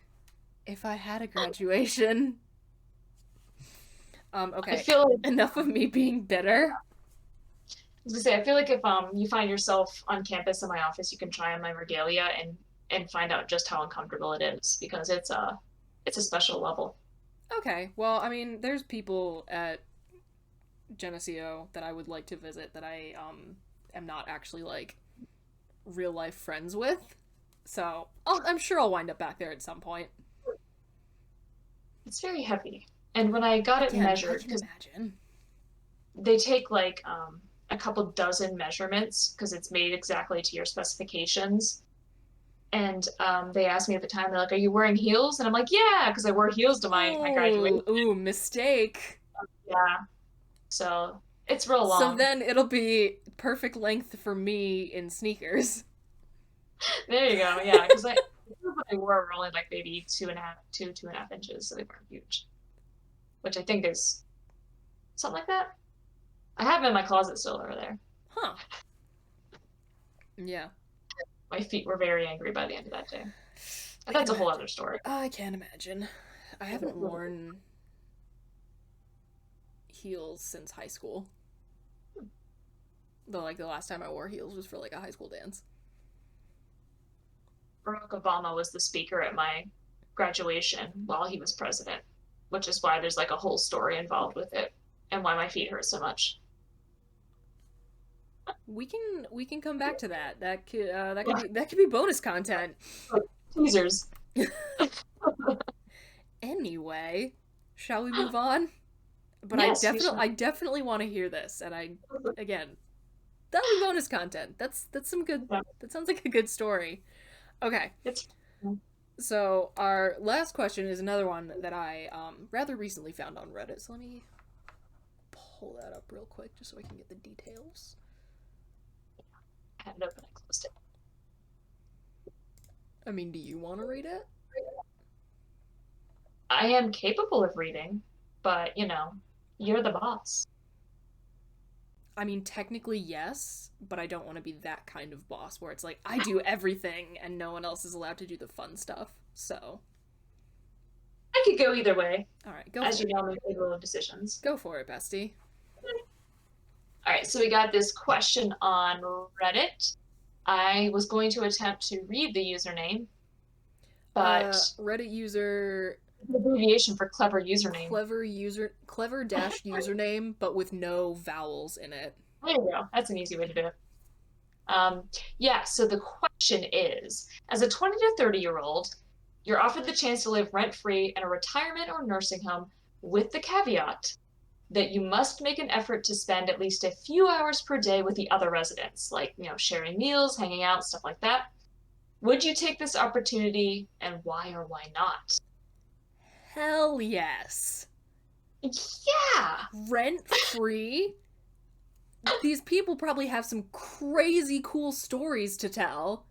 if I had a graduation. I Okay. feel like, Enough of me being bitter. as I say, I feel like if you find yourself on campus in my office, you can try on my regalia and find out just how uncomfortable it is because it's a special level. Okay. Well, I mean, there's people at Geneseo that I would like to visit that I am not actually like real life friends with. So I'm sure I'll wind up back there at some point. It's very heavy, and when I got it I measured, can because imagine. they take like a couple dozen measurements because it's made exactly to your specifications. And they asked me at the time, they're like, "Are you wearing heels?" And I'm like, "Yeah," because I wore heels to my graduation. Oh, ooh, mistake. Yeah, so it's real So long. then it'll be perfect length for me in sneakers. There you go. Yeah, because what they wore were only like maybe 2.5 inches, so they weren't huge, which I think is something like that. I have them in my closet still over there. Huh. Yeah. My feet were very angry by the end of that day. I But can that's a whole imagine. other story. I can imagine. I haven't worn heels since high school. Though, like, the last time I wore heels was for, like, a high school dance. Barack Obama was the speaker at my graduation while he was president, which is why there's like a whole story involved with it and why my feet hurt so much. We can come back to that. That could be bonus content. Teasers. Anyway, shall we move on? But Yes, we should. I definitely want to hear this, and I again, that'll be bonus content. That's some good. Yeah, That sounds like a good story. Okay, it's so our last question is another one that I rather recently found on Reddit. So let me pull that up real quick just so I can get the details. I had it open. I closed it. I mean, do you want to read it? I am capable of reading, but you're the boss. I mean, technically, yes, but I don't want to be that kind of boss where it's like, I do everything and no one else is allowed to do the fun stuff. So, I could go either way. alright, go As for you it. know, I'm capable of decisions. Go for it, bestie. All right, so we got this question on Reddit. I was going to attempt to read the username, but Reddit user the abbreviation for clever username. clever dash username, but with no vowels in it. There you go. That's an easy way to do it. Yeah, so the question is, as a 20 to 30-year-old, you're offered the chance to live rent-free in a retirement or nursing home with the caveat that you must make an effort to spend at least a few hours per day with the other residents, like, sharing meals, hanging out, stuff like that. Would you take this opportunity and why or why not? Hell yes. Yeah. Rent free? These people probably have some crazy cool stories to tell.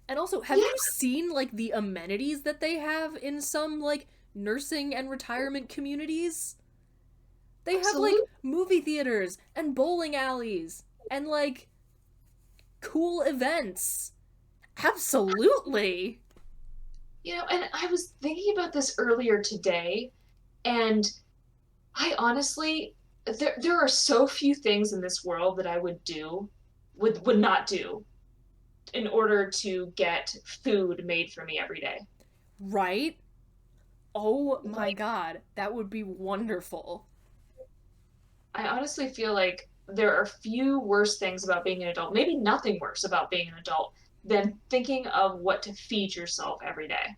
And also, have Yeah, you seen like the amenities that they have in some like nursing and retirement communities? They have like absolutely. movie theaters and bowling alleys and like cool events. Absolutely. And I was thinking about this earlier today, and I honestly, there are so few things in this world that I would not do in order to get food made for me every day. Right? Oh my Like, god, that would be wonderful. I honestly feel like there are few worse things about being an adult, maybe nothing worse about being an adult, than thinking of what to feed yourself every day.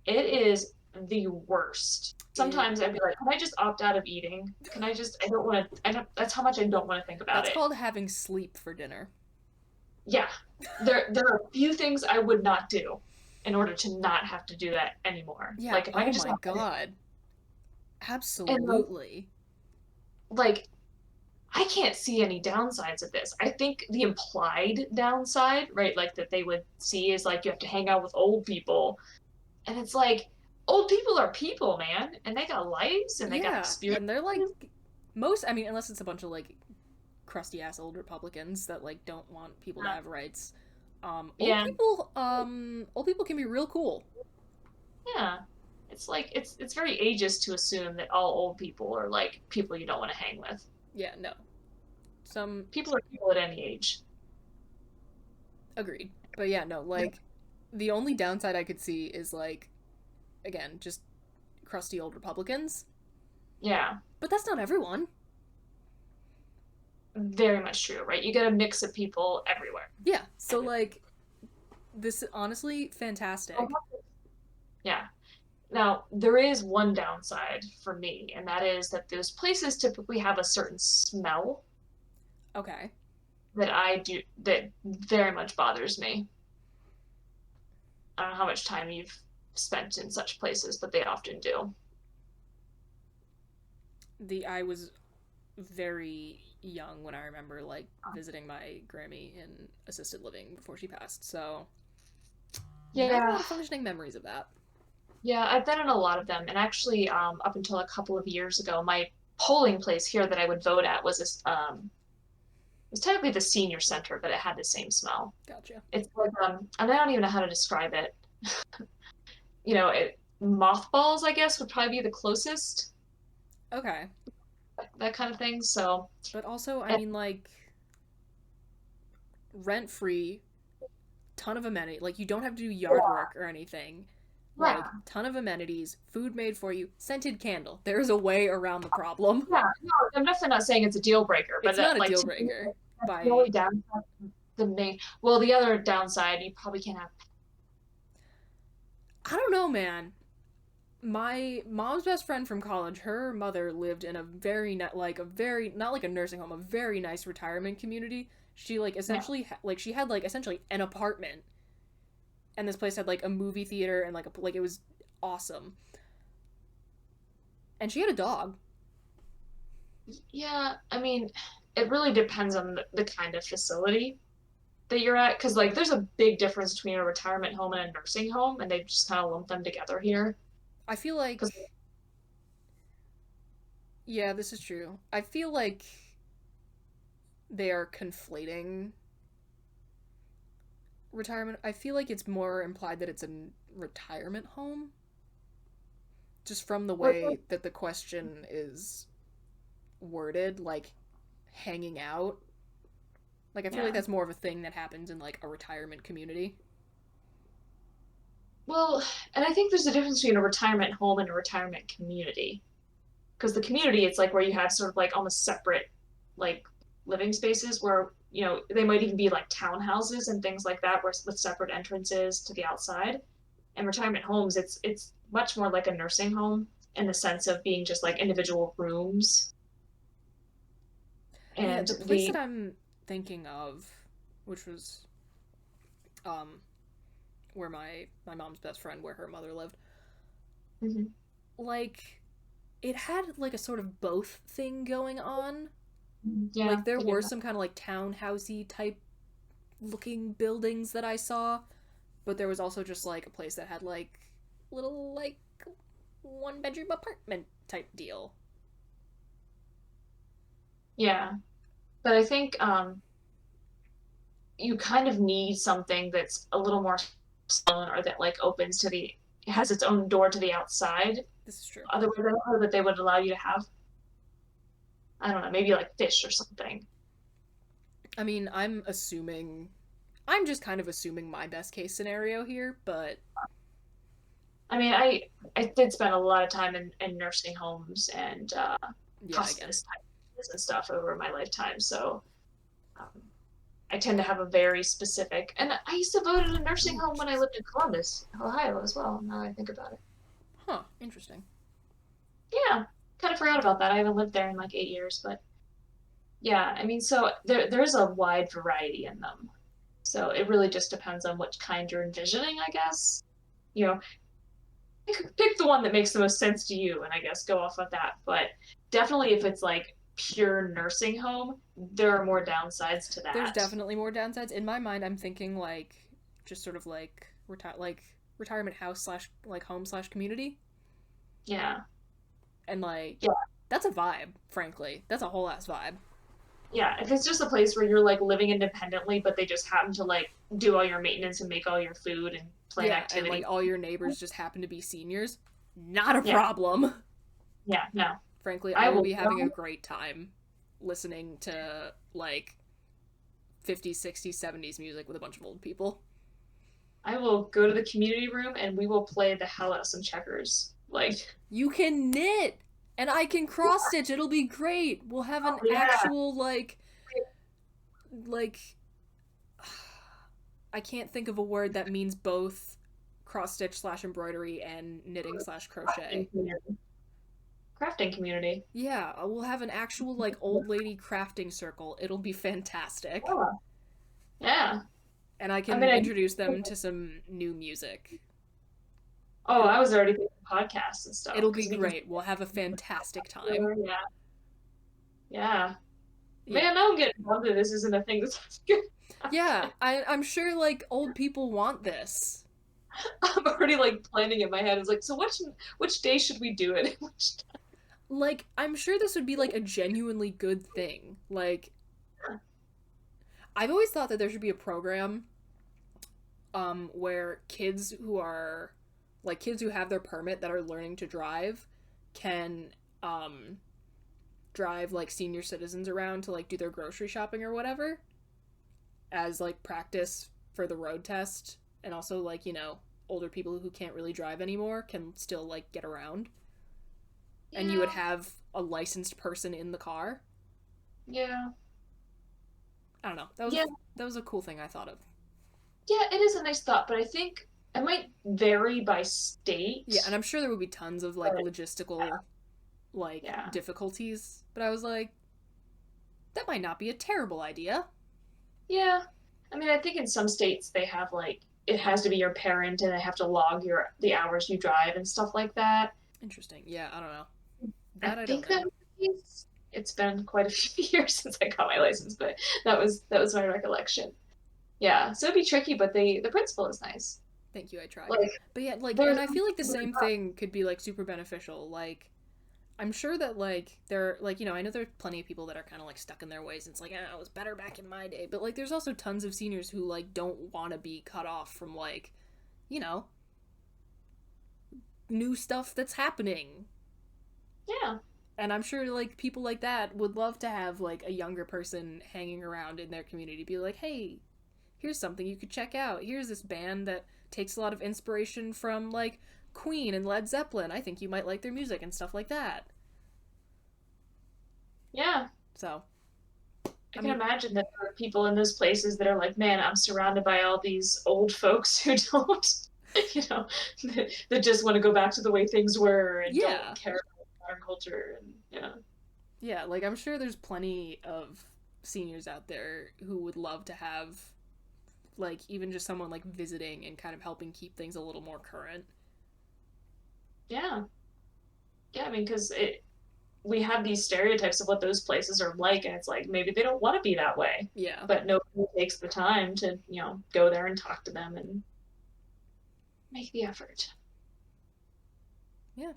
It is the worst. It Sometimes I'd be like, can I just opt out of eating? I don't want to, I don't, that's how much I don't want to think about that's it. called having sleep for dinner. Yeah. There are a few things I would not do in order to not have to do that anymore. Yeah, Like if I oh could just my have god. and Absolutely. like I can't see any downsides of this. I think the implied downside, right, like that they would see is like you have to hang out with old people. And it's like old people are people, man, and they got lives and they got Yeah, experiences. and they're like most I mean unless it's a bunch of like crusty ass old Republicans that like don't want people to Uh, have rights. yeah, Old people can be real cool. yeah. It's like it's very ageist to assume that all old people are like people you don't want to hang with. Yeah, no. Some People are people at any age. agreed. But yeah, no, like the only downside I could see is like again, just crusty old Republicans. Yeah, But that's not everyone. very much true, right? You get a mix of people everywhere. Yeah. So like this is honestly fantastic. Yeah. Now, there is one downside for me, and that is that those places typically have a certain smell Okay. that very much bothers me. I don't know how much time you've spent in such places, but they often do. The I was very young when I remember like visiting my Grammy in assisted living before she passed. So not a lot Yeah, of functioning memories of that. yeah, I've been in a lot of them, and actually, up until a couple of years ago, my polling place here that I would vote at was this. It was technically the senior center, but it had the same smell. Gotcha. It's like and I don't even know how to describe it. Mothballs, I guess, would probably be the closest, Okay. that kind of thing. So, But also, I and, mean like rent free, ton of amenity. Like you don't have to do yard yeah, work or anything. Like yeah, ton of amenities, food made for you, scented candle. There's a way around the problem. yeah. No, I'm definitely not saying it's a deal breaker, It's but not a like deal to me, breaker that's the by only downside. The main, well, the other downside, you probably can't have. I don't know, man. My mom's best friend from college, her mother lived in a like a very not like a nursing home, a very nice retirement community. She like Yeah, essentially like she had like essentially an apartment, and this place had like a movie theater and like like it was awesome. And she had a dog. yeah. I mean, it really depends on the kind of facility that you're at, because like there's a big difference between a retirement home and a nursing home, and they just kind of lump them together here. I feel like Because yeah, this is true. I feel like they are conflating retirement. I feel like it's more implied that it's a retirement home, just from the What, way that the question is worded, like hanging out. Like I feel like yeah. that's more of a thing that happens in like a retirement community. Well, and I think there's a difference between a retirement home and a retirement community. Because the community, it's like where you have sort of like almost separate like living spaces where, they might even be like townhouses and things like that, where with separate entrances to the outside. And retirement homes, it's much more like a nursing home in the sense of being just like individual rooms. Yeah, And the place that the I'm thinking of, which was um where my mom's best friend, where her mother lived, Mhm. like it had like a sort of both thing going on. Yeah, Like there they do were that. some kind of like townhousey type looking buildings that I saw, but there was also just like a place that had like little like one bedroom apartment type deal. Yeah, but I think you kind of need something that's a little more stone or that like opens to the has its own door to the outside. This is true. Otherwise, I don't know that they would allow you to have, I don't know, maybe like fish or something. I mean, I'm just kind of assuming my best case scenario here, but I mean, I did spend a lot of time in nursing homes and yeah, again. hospice type and stuff over my lifetime. So um, I tend to have a very specific, and I used to vote in a nursing Ooh, home when I jeez. lived in Columbus, Ohio, as well. Now that I think about it, Huh, interesting. yeah, kind of forgot about that. I haven't lived there in like 8 years, but yeah, I mean, so there's a wide variety in them. So it really just depends on what kind you're envisioning, I guess. You know, pick the one that makes the most sense to you, and I guess go off of that. But definitely, if it's like pure nursing home, there are more downsides to There's that. definitely more downsides. In my mind, I'm thinking like just sort of like retirement house slash like home slash community, Yeah, and like yeah, that's a vibe. Frankly, that's a whole ass vibe. yeah. If it's just a place where you're like living independently, but they just happen to like do all your maintenance and make all your food and plan Yeah, and activities. like all your neighbors just happen to be seniors, not a Yeah, problem. yeah, no. Frankly, I I will will be having a go. great time listening to like 50s, 60s, 70s music with a bunch of old people. I will go to the community room and we will play the hell out of some checkers. Like, You can knit and I can cross stitch. It'll be great. We'll have oh an yeah, actual like I can't think of a word that means both cross stitch slash embroidery and knitting slash crochet. crafting community. Crafting community. Yeah, we'll have an actual like old lady crafting circle. It'll be fantastic. Oh, yeah. And I I mean, can introduce them to some new music. It'll I was already thinking podcasts and stuff it'll be because we can. great. We'll have a fantastic time. Yeah, yeah. Yeah. Man, now I'm getting bummed that this isn't a thing that's good. Yeah, I'm sure like old people want this. I'm already like planning in my head. It's like, so which day should we do it? Like I'm sure this would be like a genuinely good thing. Like I've always thought that there should be a program where kids who have their permit that are learning to drive can drive like senior citizens around to like do their grocery shopping or whatever as like practice for the road test, and also like older people who can't really drive anymore can still like get around, and you would Yeah, have a licensed person in the car. yeah, I don't know, yeah, that was a cool thing I thought of. yeah. It is a nice thought, but I think it might vary by Yeah, and state. I'm sure there would be tons of like But logistical like yeah, difficulties, but I was like, that might not be a terrible idea. yeah. I mean, I think in some states they have like it has to be your parent and they have to log the hours you drive and stuff like that. Interesting. Yeah, I don't know. I That I don't think that know. was the case. It's been quite a few years since I got my license, but that was my recollection. Yeah, so it'd be tricky, but the principle is nice. Thank you, I tried. Like But yeah, like, there's and I feel like the same thing could be like super beneficial. Like, I'm sure that like there like I know there's plenty of people that are kind of like stuck in their ways and it's like it was better back in my day, but like there's also tons of seniors who like don't want to be cut off from like you know new stuff that's happening. Yeah. And I'm sure like people like that would love to have like a younger person hanging around in their community be like, "Hey, here's something you could check out. Here's this band that takes a lot of inspiration from like Queen and Led Zeppelin. I think you might like their music and stuff like that." Yeah. So, I I can mean, imagine that there are people in those places that are like, man, I'm surrounded by all these old folks who don't, you know, that just want to go back to the way things were and don't yeah. care about modern culture. And yeah, Yeah, like I'm sure there's plenty of seniors out there who would love to have like even just someone like visiting and kind of helping keep things a little more current. yeah, yeah. I mean, because we have these stereotypes of what those places are like, and it's like maybe they don't want to be that way, Yeah. but nobody takes the time to, go there and talk to them and make the effort. Yeah.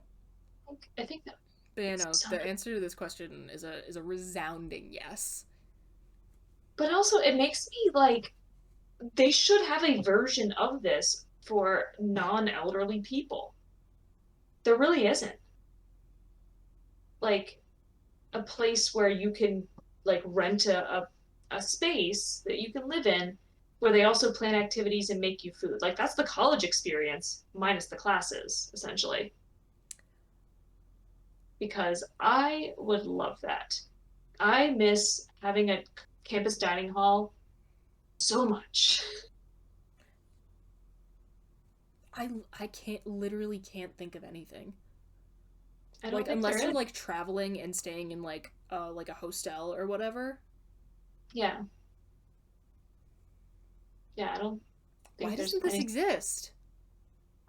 I think that But it's the sounded, answer to this question is a resounding yes. but also it makes me like they should have a version of this for non-elderly people. There really isn't like a place where you can like rent a space that you can live in where they also plan activities and make you food. Like that's the college experience minus the classes, essentially. Because I would love that. I miss having a campus dining hall so much. I can't literally can't think of anything. I don't Like think there unless you're is. like traveling and staying in like a hostel or whatever. Yeah. Yeah, I don't Why think there's doesn't this any. exist?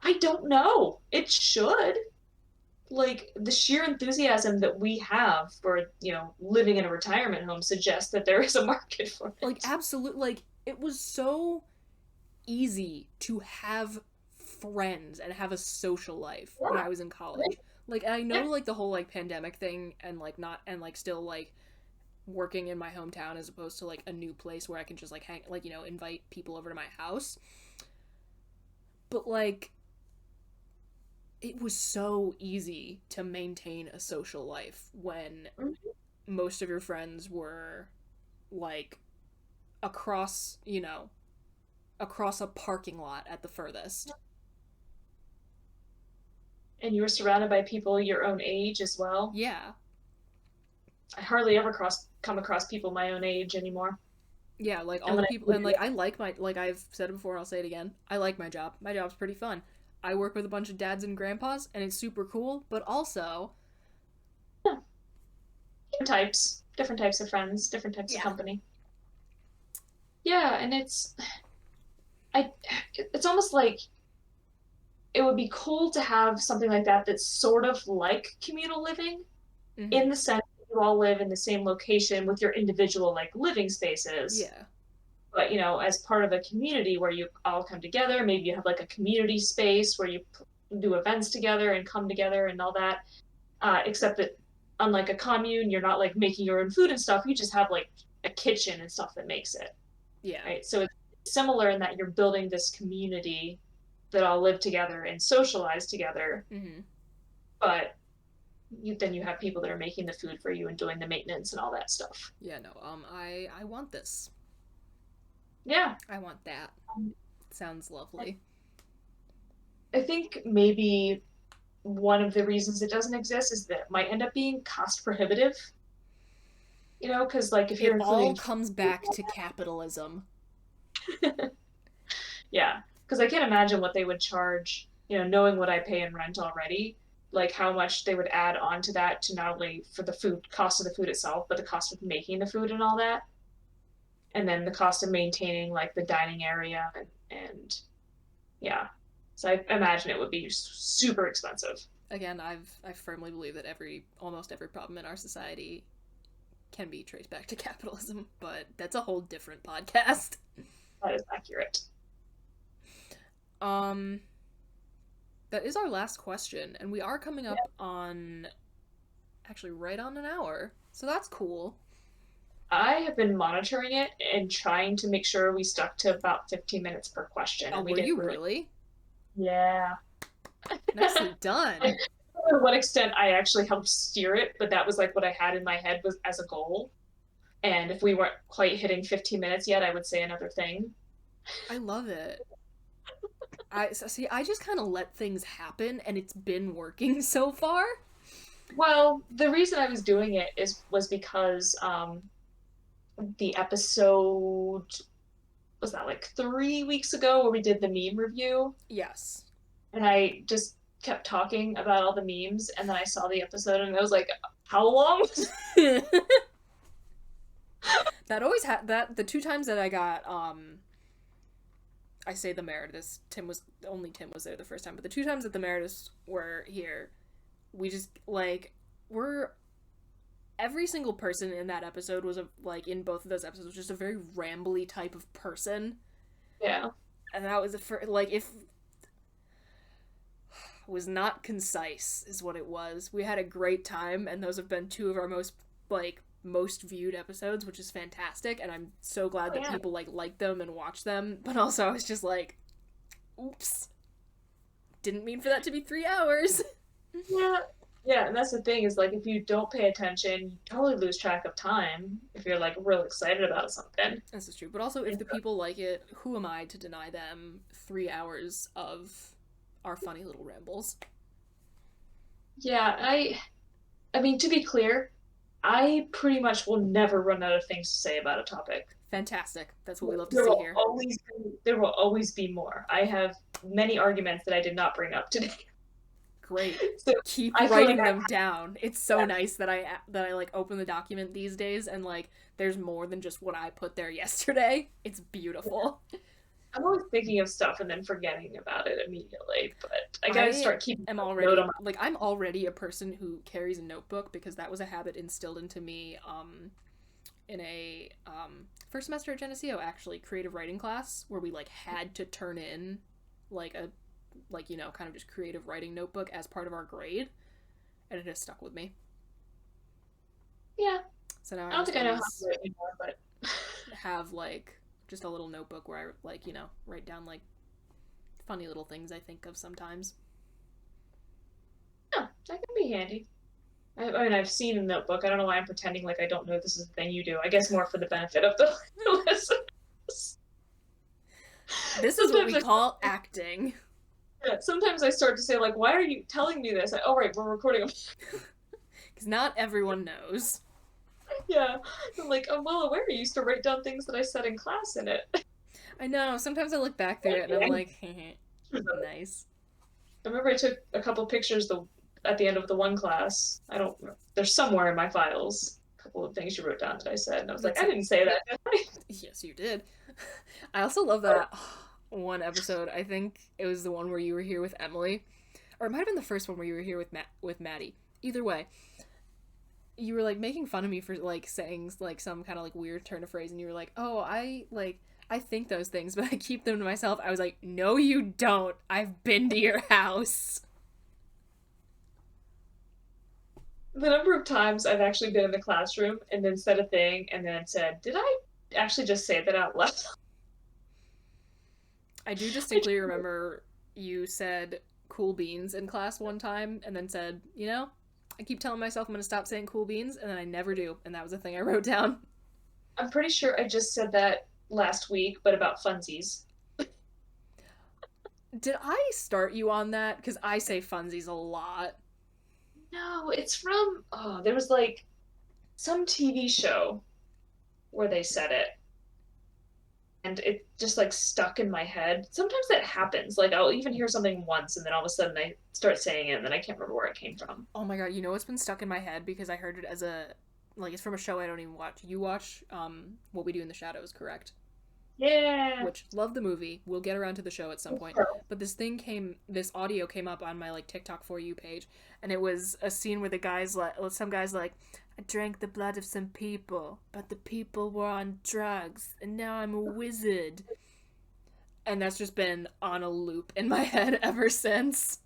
I don't know. It should. Like the sheer enthusiasm that we have for, living in a retirement home suggests that there is a market for Like it. absolute like it was so easy to have friends and have a social life when Yeah. I was in college. Like I know Yeah. like the whole like pandemic thing and like not and like still like working in my hometown as opposed to like a new place where I can just like hang like invite people over to my house. But like it was so easy to maintain a social life when Mhm. most of your friends were like across, across a parking lot at the furthest. And you were surrounded by people your own age as well. Yeah. I hardly ever come across people my own age anymore. Yeah, like all And the when people I and do, like I like my like I've said it before, I'll say it again. I like my job. My job's pretty fun. I work with a bunch of dads and grandpas and it's super cool, but also yeah, different types of friends, different types of yeah. company. Yeah, and I it's almost like it would be cool to have something like that that's sort of like communal living Mhm. in the sense that you all live in the same location with your individual like living spaces, Yeah. but as part of a community where you all come together, maybe you have like a community space where you do events together and come together and all that, except that unlike a commune, you're not like making your own food and stuff, you just have like a kitchen and stuff that makes it, Yeah. right? So it's similar in that you're building this community that all live together and socialize together, Mhm. but then you have people that are making the food for you and doing the maintenance and all that stuff. Yeah, no. I want this. Yeah. I want that. um, Sounds lovely. I think maybe one of the reasons it doesn't exist is that it might end up being cost prohibitive, because like if It you're all including, comes back to capitalism. yeah, because I can't imagine what they would charge, knowing what I pay in rent already, like how much they would add on to that to not only for the food cost of the food itself, but the cost of making the food and all that, and then the cost of maintaining like the dining area and yeah. So I imagine it would be super expensive. Again, I firmly believe that almost every problem in our society can be traced back to capitalism, but that's a whole different podcast. That is accurate. Um that is our last question and we are coming up on Actually, right on an hour. So that's cool. I have been monitoring it and trying to make sure we stuck to about 15 minutes per question, Oh, and we were didn't you really. really? Yeah. Nicely done. To what extent I actually helped steer it, but that was like what I had in my head was as a goal. And if we weren't quite hitting 15 minutes yet, I would say another thing. I love it. I see. I just kind of let things happen, and it's been working so far. Well, the reason I was doing it is was because the episode was that like 3 weeks ago where we did the meme review, Yes. and I just kept talking about all the memes, and then I saw the episode, and I was like, "How long?" That always had that the two times that I got I say the Meredith. Tim was there the first time, but the two times that the Merediths were here, we just like we're every single person in that episode was like in both of those episodes was just a very rambly type of person, Yeah, and that was like if was not concise is what it was. We had a great time, and those have been two of our most viewed episodes, which is fantastic, and I'm so glad oh, that yeah, people like them and watch them. But also, I was just like, oops, didn't mean for that to be 3 hours. yeah, yeah. And that's the thing is like if you don't pay attention, you totally lose track of time if you're like real excited about something. This is true, but also if the people like it, who am I to deny them 3 hours of our funny little rambles? Yeah, I mean to be clear, I pretty much will never run out of things to say about a topic. Fantastic. That's what we love to There see will here. always there will always be more. I have many arguments that I did not bring up today. Great. So Keep I feel like writing them down. It's so yeah, nice that I like open the document these days and like there's more than just what I put there yesterday. It's beautiful. I'm always thinking of stuff and then forgetting about it immediately. But I gotta I start keeping am a note on already my. like I'm already a person who carries a notebook because that was a habit instilled into me in a first semester at Geneseo actually creative writing class where we like had to turn in like a kind of just creative writing notebook as part of our grade, and it has stuck with me. Yeah, So now I I don't just think I know how to always do it anymore, but have like just a little notebook where I write down like funny little things I think of sometimes. yeah, that can be handy. I mean, I've seen a notebook. I don't know why I'm pretending like I don't know this is the thing you do. I guess more for the benefit of the listeners. This is what Sometimes we I call acting. yeah, sometimes I start to say like, "Why are you telling me this?" Oh, right, we're recording. Because not everyone knows. Yeah, I'm like, I'm well aware. I used to write down things that I said in class in it. I know. Sometimes I look back through it and I'm like, I nice. remember I took a couple pictures at the end of the one class. I don't. They're somewhere in my files. A couple of things you wrote down that I said, and I was like, That's I didn't say that, did I? yes, you did. I also love that one episode. I think it was the one where you were here with Emily, or it might have been the first one where you were here with Maddie. Either way, you were like making fun of me for like saying like some kind of like weird turn of phrase, and you were like, "Oh, I think those things, but I keep them to myself." I was like, "No, you don't. I've been to your house." The number of times I've actually been in the classroom and then said a thing and then said, "Did I actually just say that out loud?" I do distinctly remember you said cool beans in class one time and then said, I keep telling myself I'm going to stop saying cool beans and then I never do. And that was the thing I wrote down. I'm pretty sure I just said that last week, but about funsies. Did I start you on that? Because I say funsies a lot. No, it's from, oh, there was like some TV show where they said it and it just like stuck in my head. Sometimes that happens. Like I'll even hear something once and then all of a sudden I start saying it and then I can't remember where it came from. Oh my god, you know what's been stuck in my head because I heard it as it's from a show I don't even watch. You watch What We Do in the Shadows, correct? Yeah. Which love the movie. We'll get around to the show at some point. But this audio came up on my like TikTok for you page, and it was a scene where some guys like, I drank the blood of some people, but the people were on drugs, and now I'm a wizard. And that's just been on a loop in my head ever since.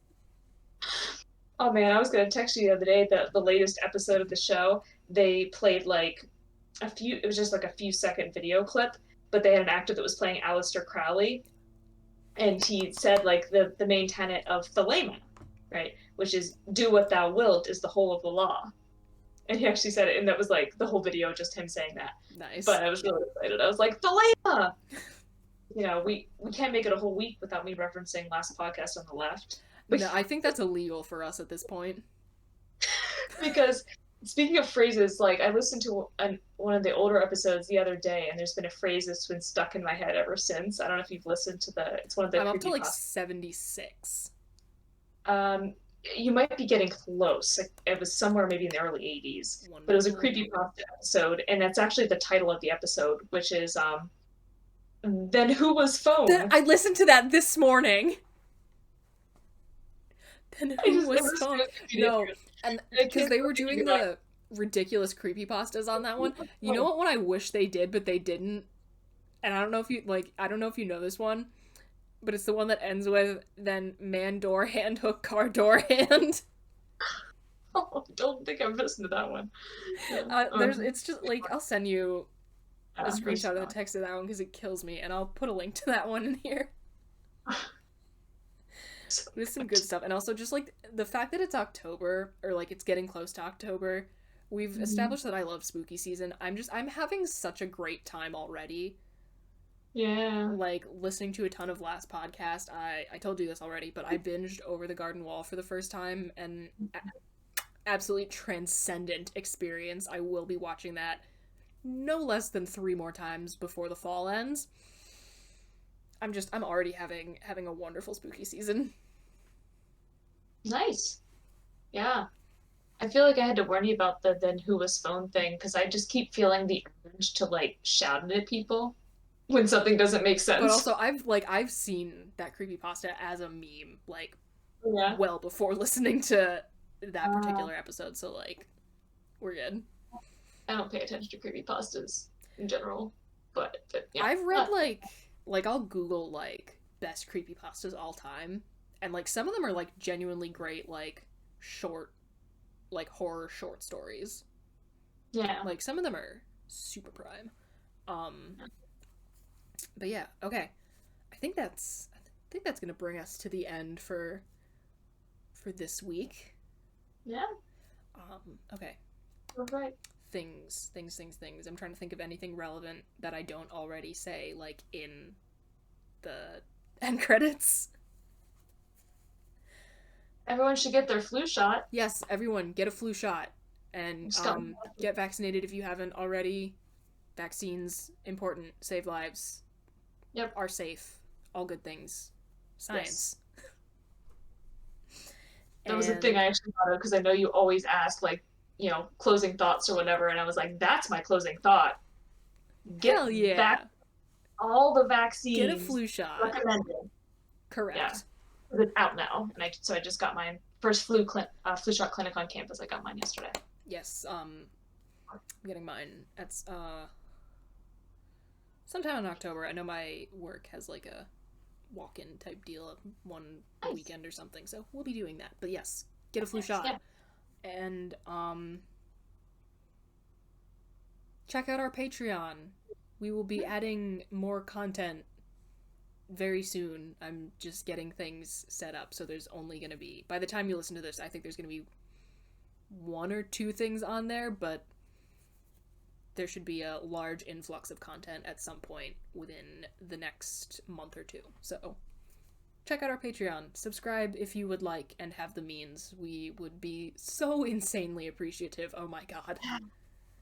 Oh man, I was gonna text you the other day that the latest episode of the show, they played like it was just like a few second video clip, but they had an actor that was playing Aleister Crowley, and he said like the main tenet of Thelema, right, which is do what thou wilt is the whole of the law. And he actually said it, and that was like the whole video, just him saying that. Nice. But I was really excited. I was like, Thelema! We can't make it a whole week without me referencing last podcast on the left. But No, I think that's illegal for us at this point. because speaking of phrases, like I listened to one of the older episodes the other day, and there's been a phrase that's been stuck in my head ever since. I don't know if you've listened to it's one of the I'm up to like creepypasta. 76. Um, you might be getting close. Like, it was somewhere maybe in the early 80s, but it was a Wonderful. creepypasta episode, and that's actually the title of the episode, which is Then Who Was Phone? I listened to that this morning. Then I who just was never phone? seen No, and I because can't they were believe doing it. the ridiculous creepypastas on that one. You know what one I wish they did, but they didn't? And I don't know if you like. I don't know if you know this one, but it's the one that ends with then man door hand hook car door hand. Oh, I don't think I've listened to that one. Yeah. It's just like I'll send you a screenshot of the Not. text of that one because it kills me, and I'll put a link to that one in here. There's some good stuff, and also just like the fact that it's October or like it's getting close to October. We've established that I love spooky season. I'm having such a great time already. Yeah. Like listening to a ton of last podcast. I told you this already, but I binged Over the Garden Wall for the first time, and absolutely transcendent experience. I will be watching that no less than 3 more times before the fall ends. I'm already having a wonderful spooky season. Nice. Yeah. I feel like I had to warn you about the then who was phone thing because I just keep feeling the urge to like shout it at people when something doesn't make But sense. also I've seen that creepypasta as a meme like Yeah. well before listening to that Uh, particular episode, so like we're good. I don't pay attention to creepypastas in general, but yeah. I've read like I'll Google like best creepypastas all time, and like some of them are like genuinely great like short like horror short stories. Yeah. Like some of them are super prime. Um but yeah, okay. I think that's going to bring us to the end for this week. Yeah. Okay. All right. Things. I'm trying to think of anything relevant that I don't already say like in the end credits. Everyone should get their flu shot. Yes, everyone get a flu shot and get vaccinated if you haven't already. Vaccines important, save lives. Yep. Are safe. All good things. Science. That was the thing I actually thought of because I know you always ask like, closing thoughts or whatever, and I was like, that's my closing thought. Get Hell yeah. back all the vaccines. Get a flu shot. Recommended. Correct. Yeah. It's out now, and so I just got my first flu shot clinic on campus. I got mine yesterday. Yes. I'm getting mine. That's sometime in October. I know my work has like a walk-in type deal one Nice. weekend or something, so we'll be doing that. But yes, get a flu shot. Yeah. And check out our Patreon. We will be adding more content very soon. I'm just getting things set up, so there's only going to be, by the time you listen to this, I think there's going to be 1 or 2 things on there, but there should be a large influx of content at some point within the next month or 2. So check out our Patreon. Subscribe if you would like and have the means. We would be so insanely appreciative. Oh my god.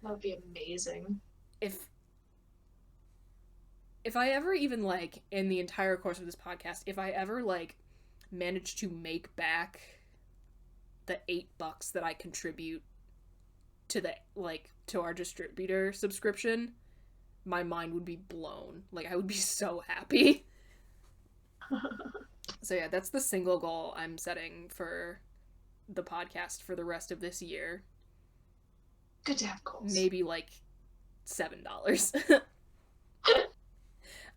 That would be amazing. If I ever even like in the entire course of this podcast, if I ever like manage to make back the $8 that I contribute to the to our distributor subscription, my mind would be blown. Like I would be so happy. So yeah, that's the single goal I'm setting for the podcast for the rest of this year. Good to have goals. Maybe like $7.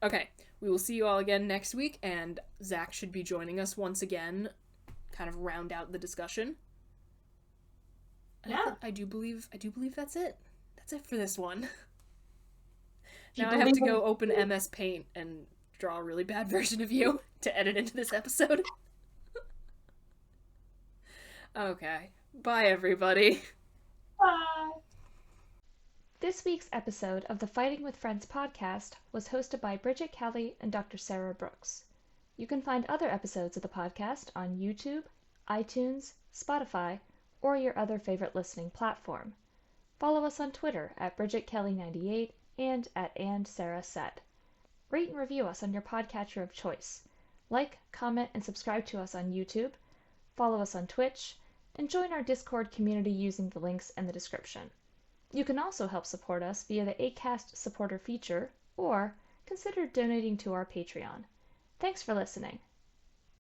Okay, we will see you all again next week, and Zach should be joining us once again, kind of round out the discussion. I do believe that's it. That's it for this one. If you Now I have believe to in go open MS Paint and draw a really bad version of you to edit into this episode. Okay. Bye everybody. This week's episode of the Fighting with Friends podcast was hosted by Bridget Kelly and Dr. Sarah Brooks. You can find other episodes of the podcast on YouTube, iTunes, Spotify, or your other favorite listening platform. Follow us on Twitter at BridgetKelly98 and at AndSarahSet. Rate and review us on your podcatcher of choice. Like, comment, and subscribe to us on YouTube. Follow us on Twitch, and join our Discord community using the links in the description. You can also help support us via the Acast supporter feature, or consider donating to our Patreon. Thanks for listening.